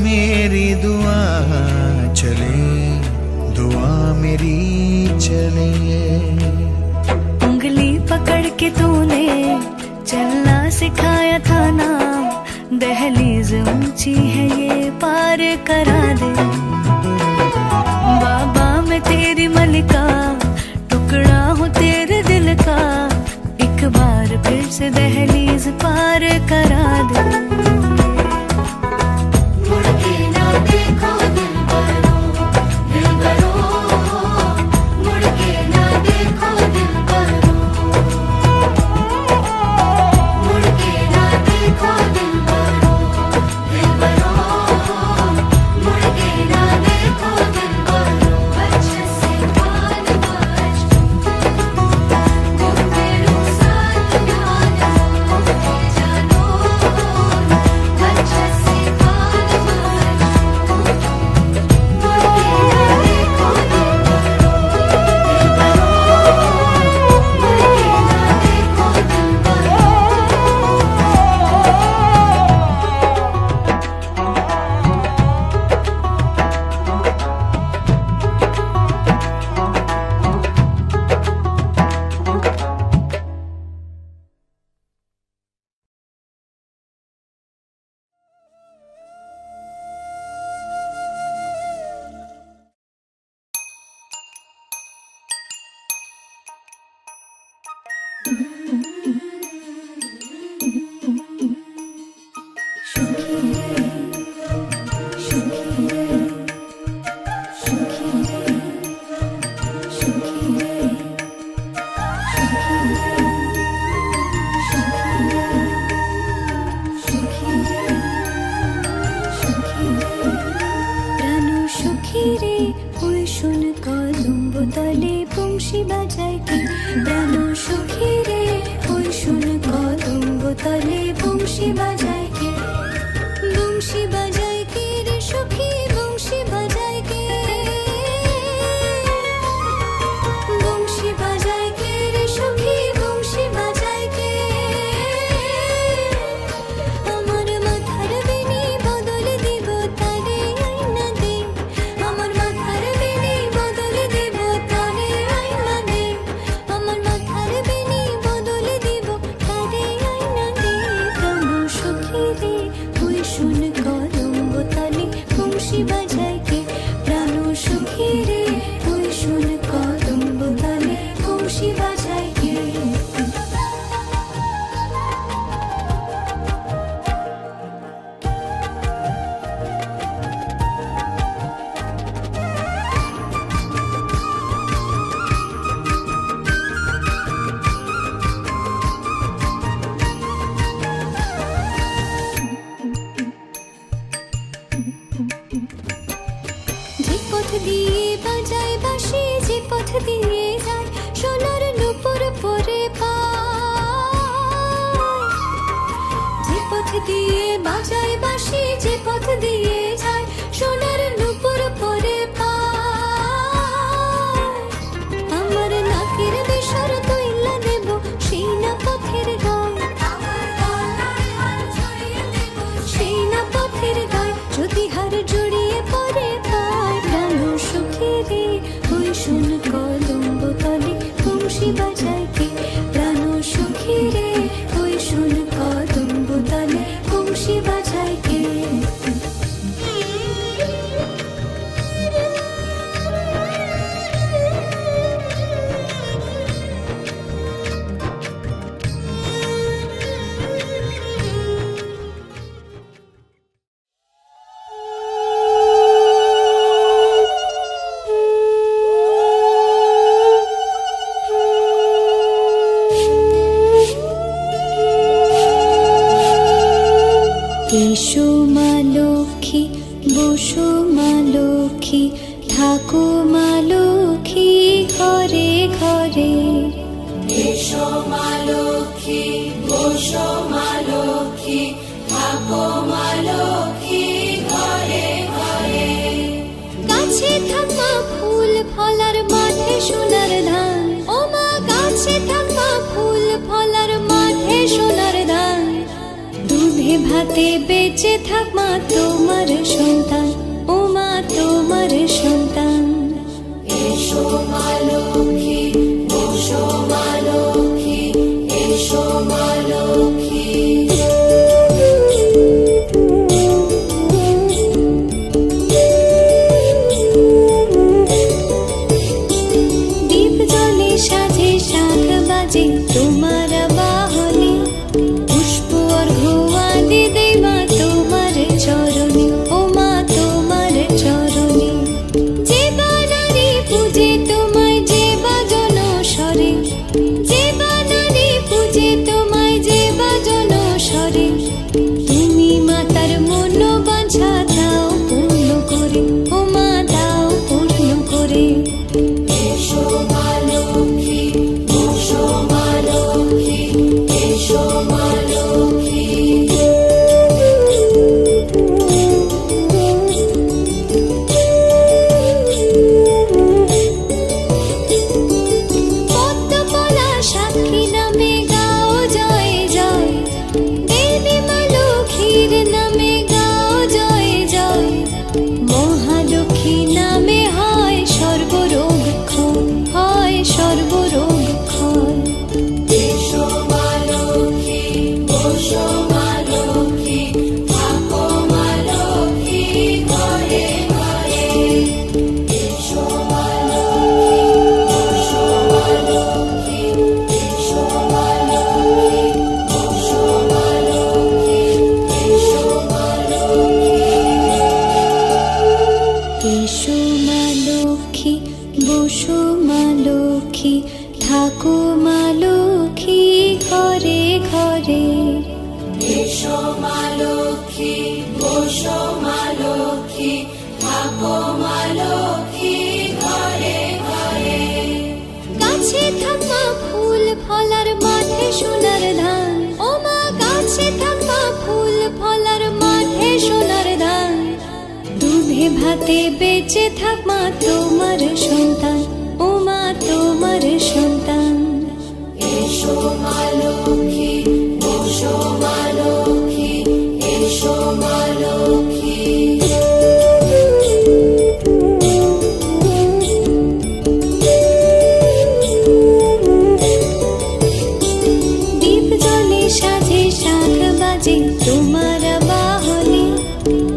[SPEAKER 2] मेरी दुआ चले, दुआ मेरी चले।
[SPEAKER 3] उंगली पकड़ के तूने चलना सिखाया था ना, दहलीज ऊंची है ये पार करा दे। बाबा मैं तेरी मलिका, टुकड़ा हूँ तेरे दिल का, एक बार फिर से दहलीज पार करा दे। मुड़ के ना देखो दिलबरो, दिलबरो, मुड़ के ना देखो दिलबरो, मुड़ के ना देखो दिलबरो, दिलबरो, मुड़ के ना देखो दिलबरो। अच्छे से बाल बाज घुंघरू साथ जानो, जानो, अच्छे से बाल बाज मुड़ के ना देखो दिलबरो, दिलबरो, मुड़ के ना देखो दिलबरो। প্রাণু সখী রে ওই শোন কদম বোতলে বংশী বাজায় কে। প্রাণু সখী রে ওই শোন কদম বোতলে বংশী বাজায় কে। বংশী বাজায় কে রে সখী, বংশী বাজায় কে। বংশী বাজায় কে রে সখী, বংশী বাজায় কে। আমার মাথার বেনি বদল দিব তারে আইনা দে, আমার মাথার বেনি বদল দিব তারে আইনা দে, আমার মাথার বেনি বদল দিব তারে আইনা দে। প্রাণ সখী রে ওই শুন কদম বোতলে বংশী বাজায় কে। প্রাণ সখী রে ওই শুন কদম বোতলে বংশী বাজায় কে। যে পথ দিয়ে বাজায় বাঁশি, যে পথ দিয়ে যায় সোনার নূপুর পরে পায়। যে পথ দিয়ে বাজায় বাঁশি, যে পথ দিয়ে যায় লক্ষ্মী বসো মা লক্ষ্মী থাকো মা লক্ষ্মী ঘরে ঘরে।
[SPEAKER 4] এসো মা লক্ষ্মী বসো মা লক্ষ্মী থাকো মা লক্ষ্মী ঘরে ঘরে।
[SPEAKER 3] গাছে থাকা ফুল ফলার মাঠে সোনার ধান, ও মা গাছে থাকা ফুল ফলার মাঠে সোনার ধান। দুধে ভাতে বেঁচে থাক মা তোমার সন্তান, ও মা তোমার সন্তান।
[SPEAKER 4] এসো মা লক্ষ্মী বসো মা লক্ষ্মী এসো মা লক্ষ্মী।
[SPEAKER 3] দীপ জলে সাজে শাখ বাজে তোমার বাহনে, পুষ্প অর্ঘ্য আদি দেই মা তোমার চরণে, ও মা তোমার চরণে। যে বানারে পূজে তোমায় যে বাজন স্বরে, যে বানারে পূজে তোমায় যে বাজন স্বরে। তুমি মাতার মন বাঞ্ছা দাও পূর্ণ করে, ও মা দাও পূর্ণ করে।
[SPEAKER 4] এসো মা লক্ষ্মী বসো মা লক্ষ্মী এসো মা লক্ষ্মী।
[SPEAKER 3] পদ্ম পলা সাক্ষী নামে গাও জয় জয়, দেবী মা লক্ষ্মীর নামে গাও জয় জয়। মহালক্ষ্মী নামে হয় সর্বরোগ ক্ষয়, হয় সর্বরোগ ক্ষয়।
[SPEAKER 4] এসো মা লক্ষ্মী বসো মা লক্ষ্মী থাকো মা লক্ষ্মী ঘরে ঘরে। এসো মা লক্ষ্মী বসো মা লক্ষ্মী এসো মা লক্ষ্মী বসো মা লক্ষ্মী এসো মা লক্ষ্মী।
[SPEAKER 3] এসো মা লক্ষ্মী বসো মা লক্ষ্মী থাকো মা লক্ষ্মী ঘরে ঘরে।
[SPEAKER 4] এসো মা লক্ষ্মী বসো মা লক্ষ্মী থাকো মা লক্ষ্মী ঘরে ঘরে।
[SPEAKER 3] গাছে থাকা ফুল ফলার মাঠে সোনার ধান, ও মা গাছে থাকা ফুল ফলার মাঠে সোনার ধান। দুধে ভাতে বেঁচে থাক মা তোমার সন্তান, ও মা তোমার সন্তান।
[SPEAKER 4] এসো মা লক্ষ্মী বসো মা লক্ষ্মী এসো মা লক্ষ্মী।
[SPEAKER 3] দীপ জলে সাজে শাখ বাজে তোমার বাহনে,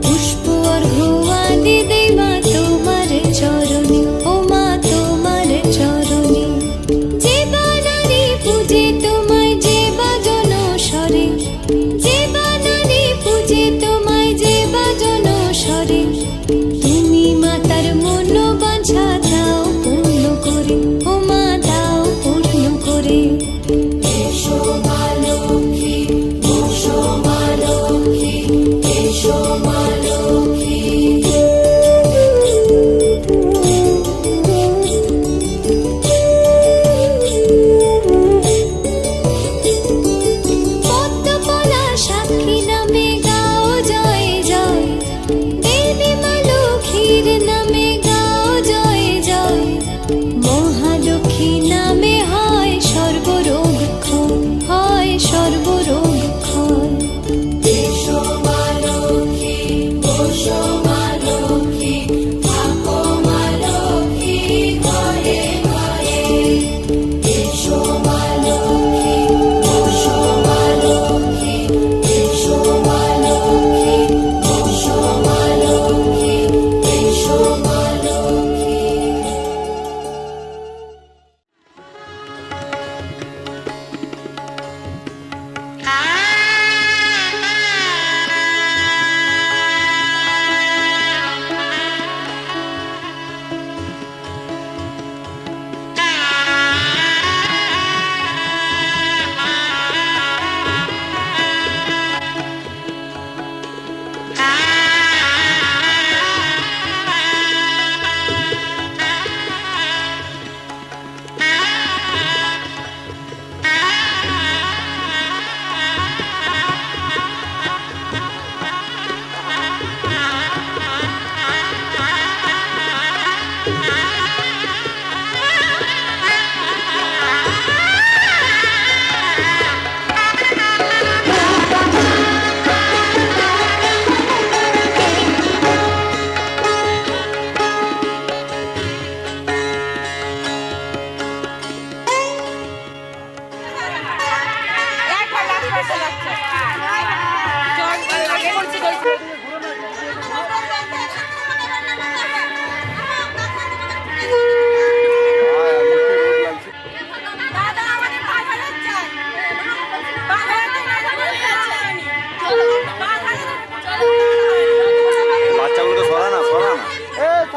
[SPEAKER 3] পুষ্প অর্ঘ্য আদি দেই মা তোমার চরণে, ও মা তোমার চরণে। যে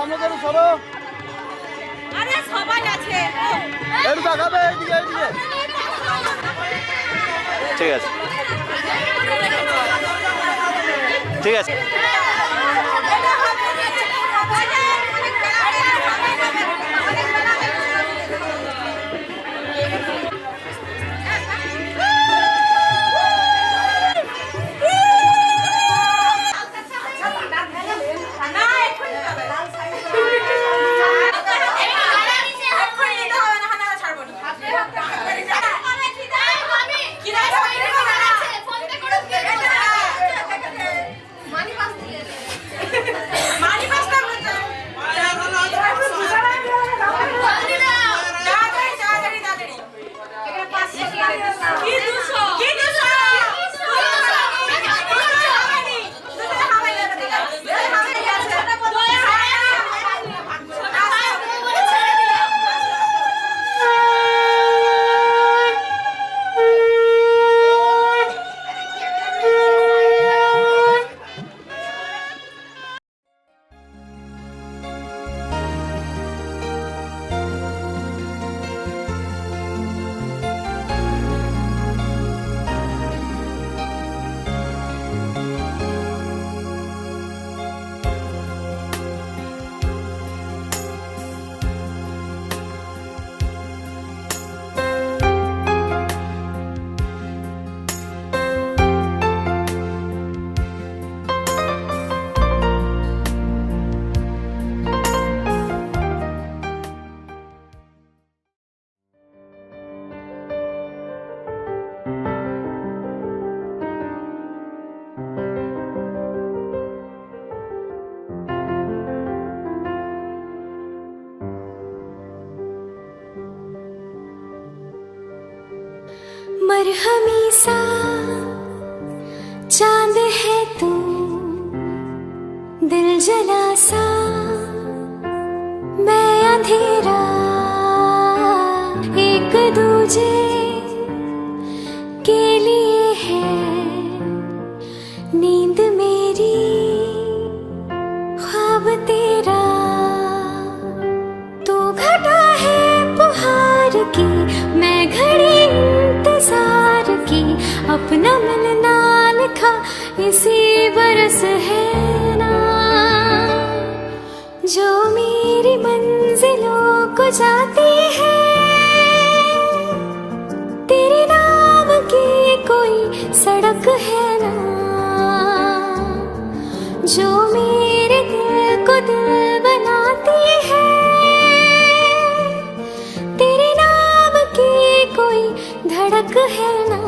[SPEAKER 5] সামনে ধরো সরো
[SPEAKER 6] আরে সবাই আছে
[SPEAKER 5] একটু দেখাবে এইদিকে এইদিকে
[SPEAKER 7] ঠিক আছে ঠিক আছে
[SPEAKER 3] मरहमी सा चांद है तू दिल जला सा मैं अंधेरा एक दूजे के लिए है नींद मेरी ख्वाब तेरा तू घटा है पुहार की मैं घड़ी इंतजार की अपना मिलना लिखा इसी बरस है ना जो मेरी मंजिलों को जाती है तेरे नाम की कोई सड़क है ना जो मेरे दिल को दिल बनाती है तेरे नाम की कोई धड़क है ना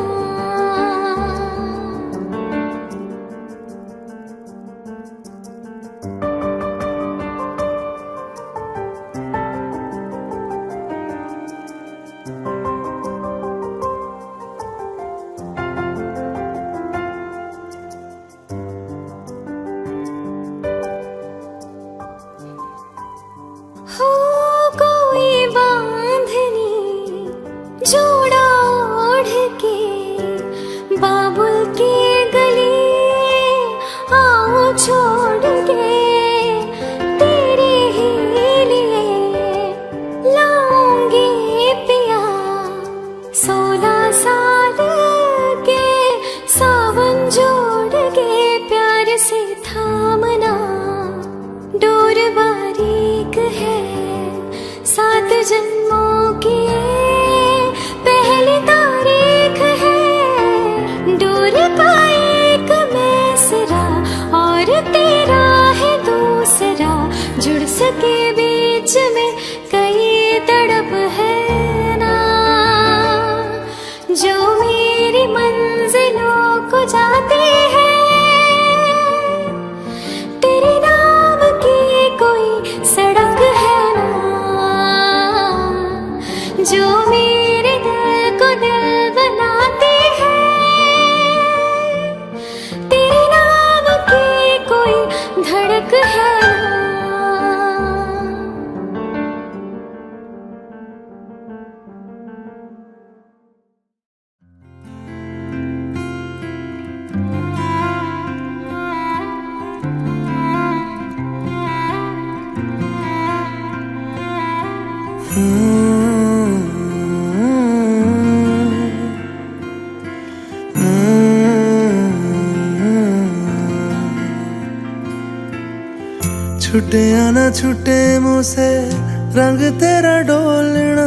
[SPEAKER 3] हो कोई बांधनी जोड़ा ओढ़ के बाबुल की गली आओ छोड़ के तेरे ही लिए लाऊंगी पिया 16 साल के सावन जोड़ के प्यार से थामना डोर बारीक है 7 जन्मों की पहली तारीख है डोर का एक मैसरा और तेरा है दूसरा जुड़ सके बीच में कई तड़प है ना जो मेरी मंजिलों को जाती है तेरे नाम की कोई सड़क है ना जो मेरे दिल को दिल बनाती है तेरे नाम की कोई
[SPEAKER 2] छुटे आना छुटे मुझसे रंग तेरा डोलना,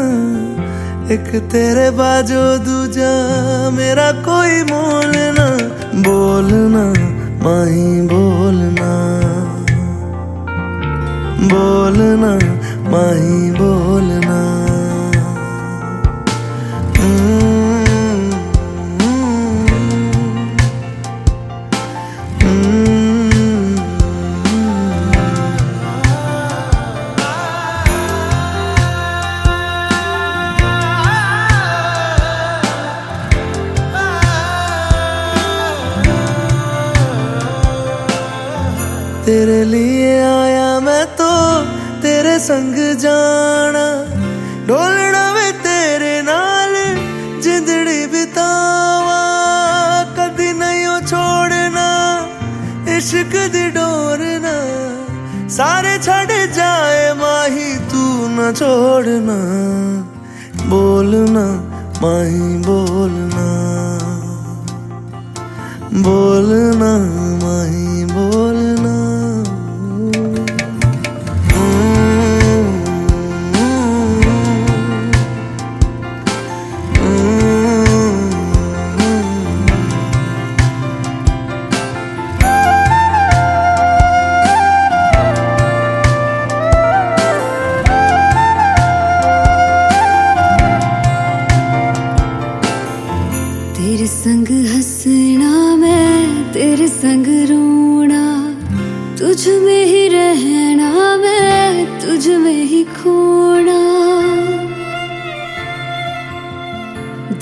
[SPEAKER 2] एक तेरे बाजो दूजा मेरा कोई मोल ना। बोलना माही बोलना, बोलना माही बोलना। तेरे लिए आया मैं तो तेरे संग जाना, डोलना वे तेरे नाल जिंदड़ी बितावा, कदी नहीं ओ छोड़ना इश्क दी डोरना। सारे छड़ जाए माही तू न छोड़ना, बोलना माही बोलना, बोलना माही बोलना।
[SPEAKER 3] तेरे संग हंसना मैं तेरे संग रोना, तुझ में ही रहना मैं तुझ में ही खोना।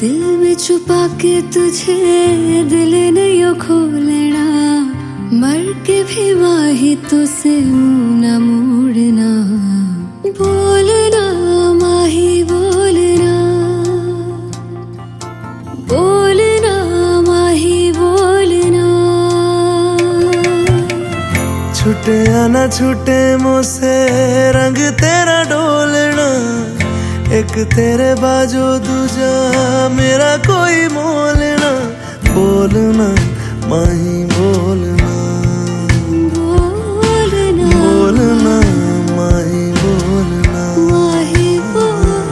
[SPEAKER 3] दिल में छुपा के तुझे दिल नहीं खोलना, मर के भी माही तुझसे मुंह न मोड़ना। बोलना माही बोलना, बोलना माही बोलना।
[SPEAKER 2] छुटे आना छुटे मुझसे रंग तेरा डोलना, एक तेरे बाजो दूजा मेरा कोई मोल ना। बोलना माही बोलना,
[SPEAKER 3] बोलना
[SPEAKER 2] बोलना माही बोलना,
[SPEAKER 3] माही बोलना।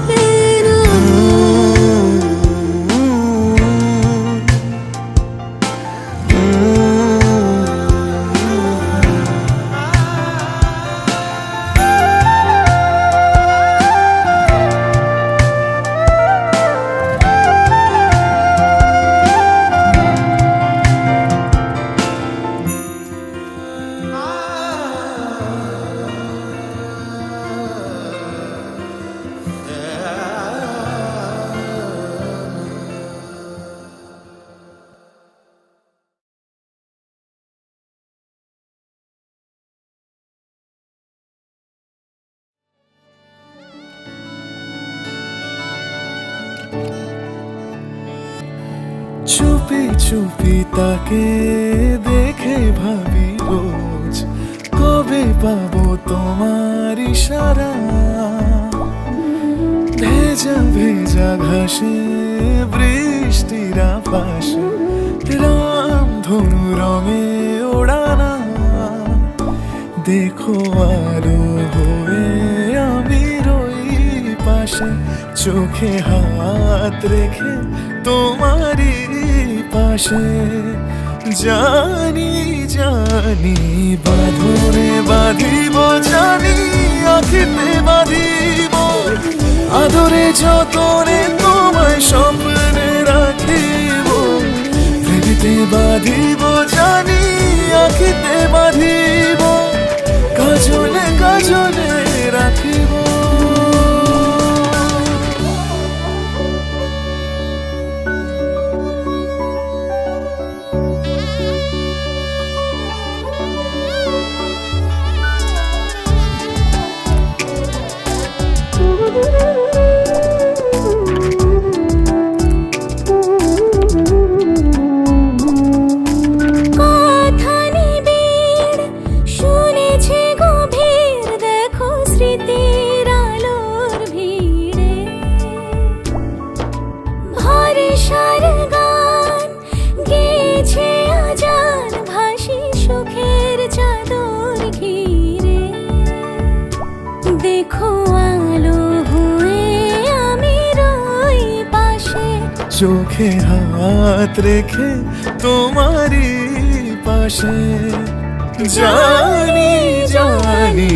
[SPEAKER 2] চুপি চুপি তাকে দেখে ভাবি রোজ, কবে পাবো তোমার ইশারা। ভেজা ভেজা ঘাসে বৃষ্টির আভাসে রামধনু রঙে ওড়ানা। দেখো আলো হয়ে আমি রই পাশে, চোখে হাত রেখে তোমারই পাশে। জানি জানি বাঁধনে বাঁধিব, জানি আখিতে বাঁধিব, আদরে যতনে তোমায় স্বপ্নে রাখিব। হৃদিতে বাঁধিব জানি আখিতে বাঁধিব, কাজলে কাজলে রাখিব।
[SPEAKER 3] কথা নিবিড়
[SPEAKER 2] চোখে হাত রেখে তোমারই পাশে জানি জানি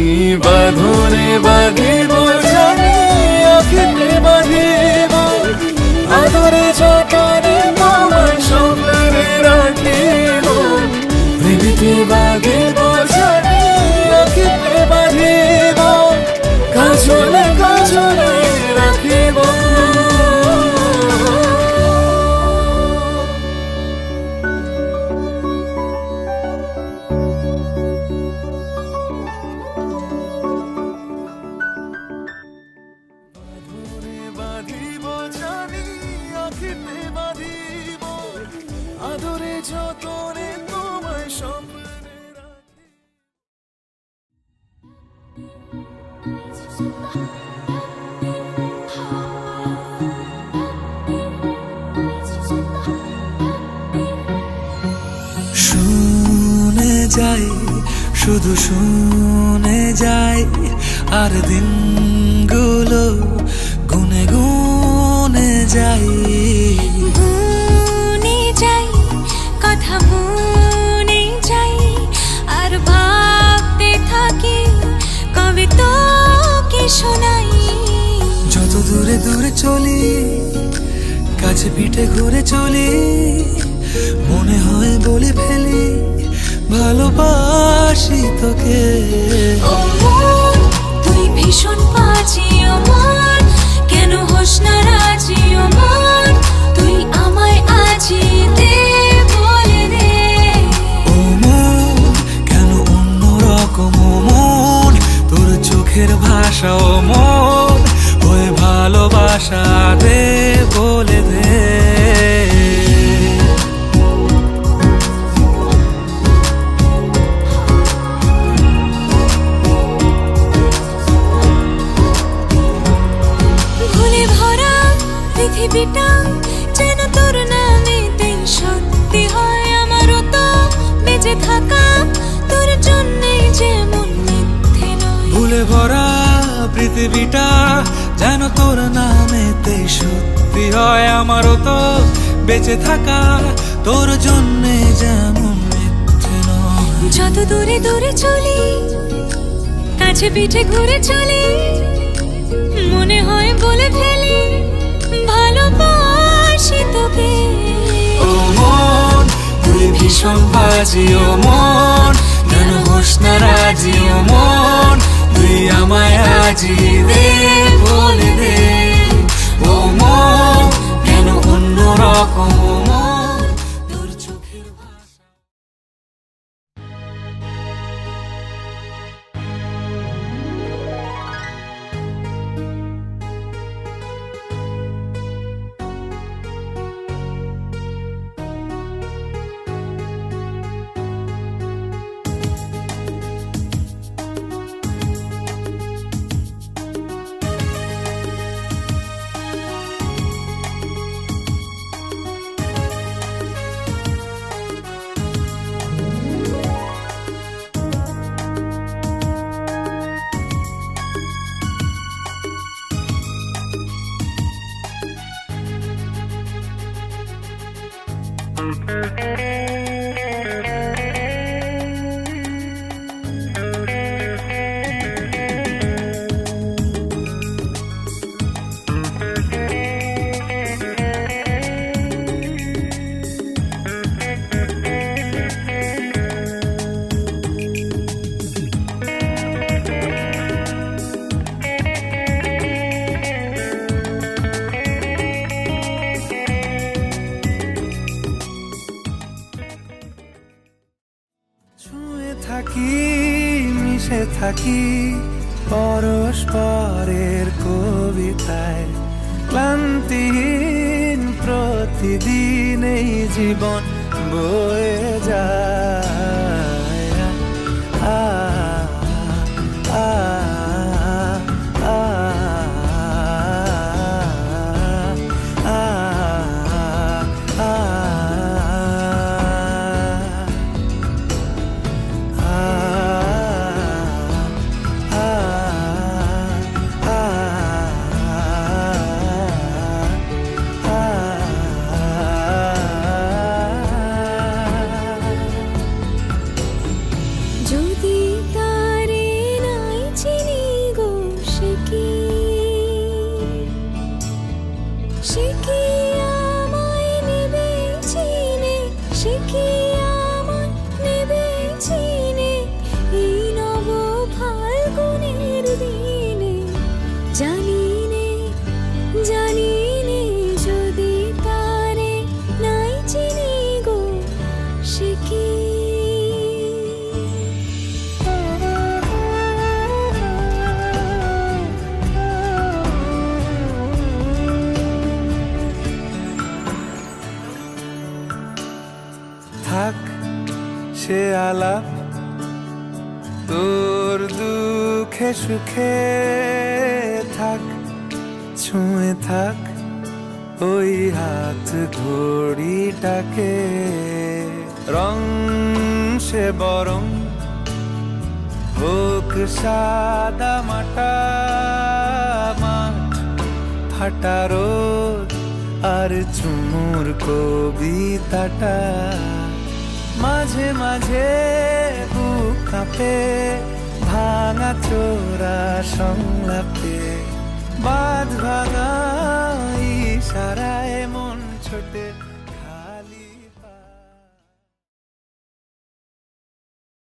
[SPEAKER 2] বাঁধনে বাঁধিব জানি আখিতে বাঁধিব আদরে যতনে তোমায় স্বপ্নে রাখিব প্রেমিতে বাঁধিব জানি আখিতে বাঁধিব কাজলে কাজলে রাখিব বাঁধিব জানি আখিতে বাঁধিব আদরে যতনে তোমায় স্বপ্নে রাখি শুনে যাই শুধু শুনে যাই আর দিনগুলো গুনে গুনে যাই
[SPEAKER 3] গুনে যাই কথা মনে যাই আর ভাবতে থাকি কবে তোকে শোনাই
[SPEAKER 2] যত দূরে দূরে চলি কাছে পিঠে ঘুরে চলি মনে হয় বলে ফেলি ভালোবাসি তোকে
[SPEAKER 3] ও মন তুই ভীষণ বাজি ও মন কেন হোস না রাজি ও মন তুই আমায় আজি দে বলে দে
[SPEAKER 2] ও মন কেন অন্য রকম ও মন তোর চোখের ভাষা ও মন ওই ভালোবাসা দে বলে দে
[SPEAKER 3] ভুলে ভরা পৃথিবীটা যেন তোর নামেতেই সত্যি হয় আমারও তো বেঁচে থাকা তোর জন্যে যেমন মিথ্যে নয়
[SPEAKER 2] ভুলে ভরা পৃথিবীটা যেন তোর নামেতে সত্যি হয় আমারও তো বেঁচে থাকা তোর জন্যে যেমন মিথ্যে নয়
[SPEAKER 3] যত দূরে দূরে চলি কাছে পিঠে ঘুরে চলি মনে হয় বলে ফেলি ভালোবাসি তোকে
[SPEAKER 2] ও মন তুই ভীষণ বাজি ও মন কেন হোস না রাজি ও মন তুই আমায় আজি দে বলে দে ও মন কেন অন্য রকম ও মন তোর চোখের ভাষা থাকি মিশে থাকি পরস্পরের কবিতায় ক্লান্তিহীন প্রতিদিন এই জীবন বয়ে যায় আ আ আ
[SPEAKER 3] যদি তারে নাই চিনি গো সে কি আমায় নেবে চিনে, সে কি আমায় নেবে চিনে এই নব ফাল্গুনের দিনে। জানি নে যদি তারে নাই চিনি গো সে কি।
[SPEAKER 2] থাক সে আলাপ তোর দুঃখে সুখে, থাক ছুঁয়ে থাক ওই হাত ঘড়িটাকে। রং সে বরং হোক সাদা মাটা, মাঠ ফাটা রোদ আর চুমুর কবিতাটা। মাঝে মাঝে বুক কাঁপে ভাঙা চোরা সংলাপে, বাঁধ ভাঙা ইশারায় মন ছোটে।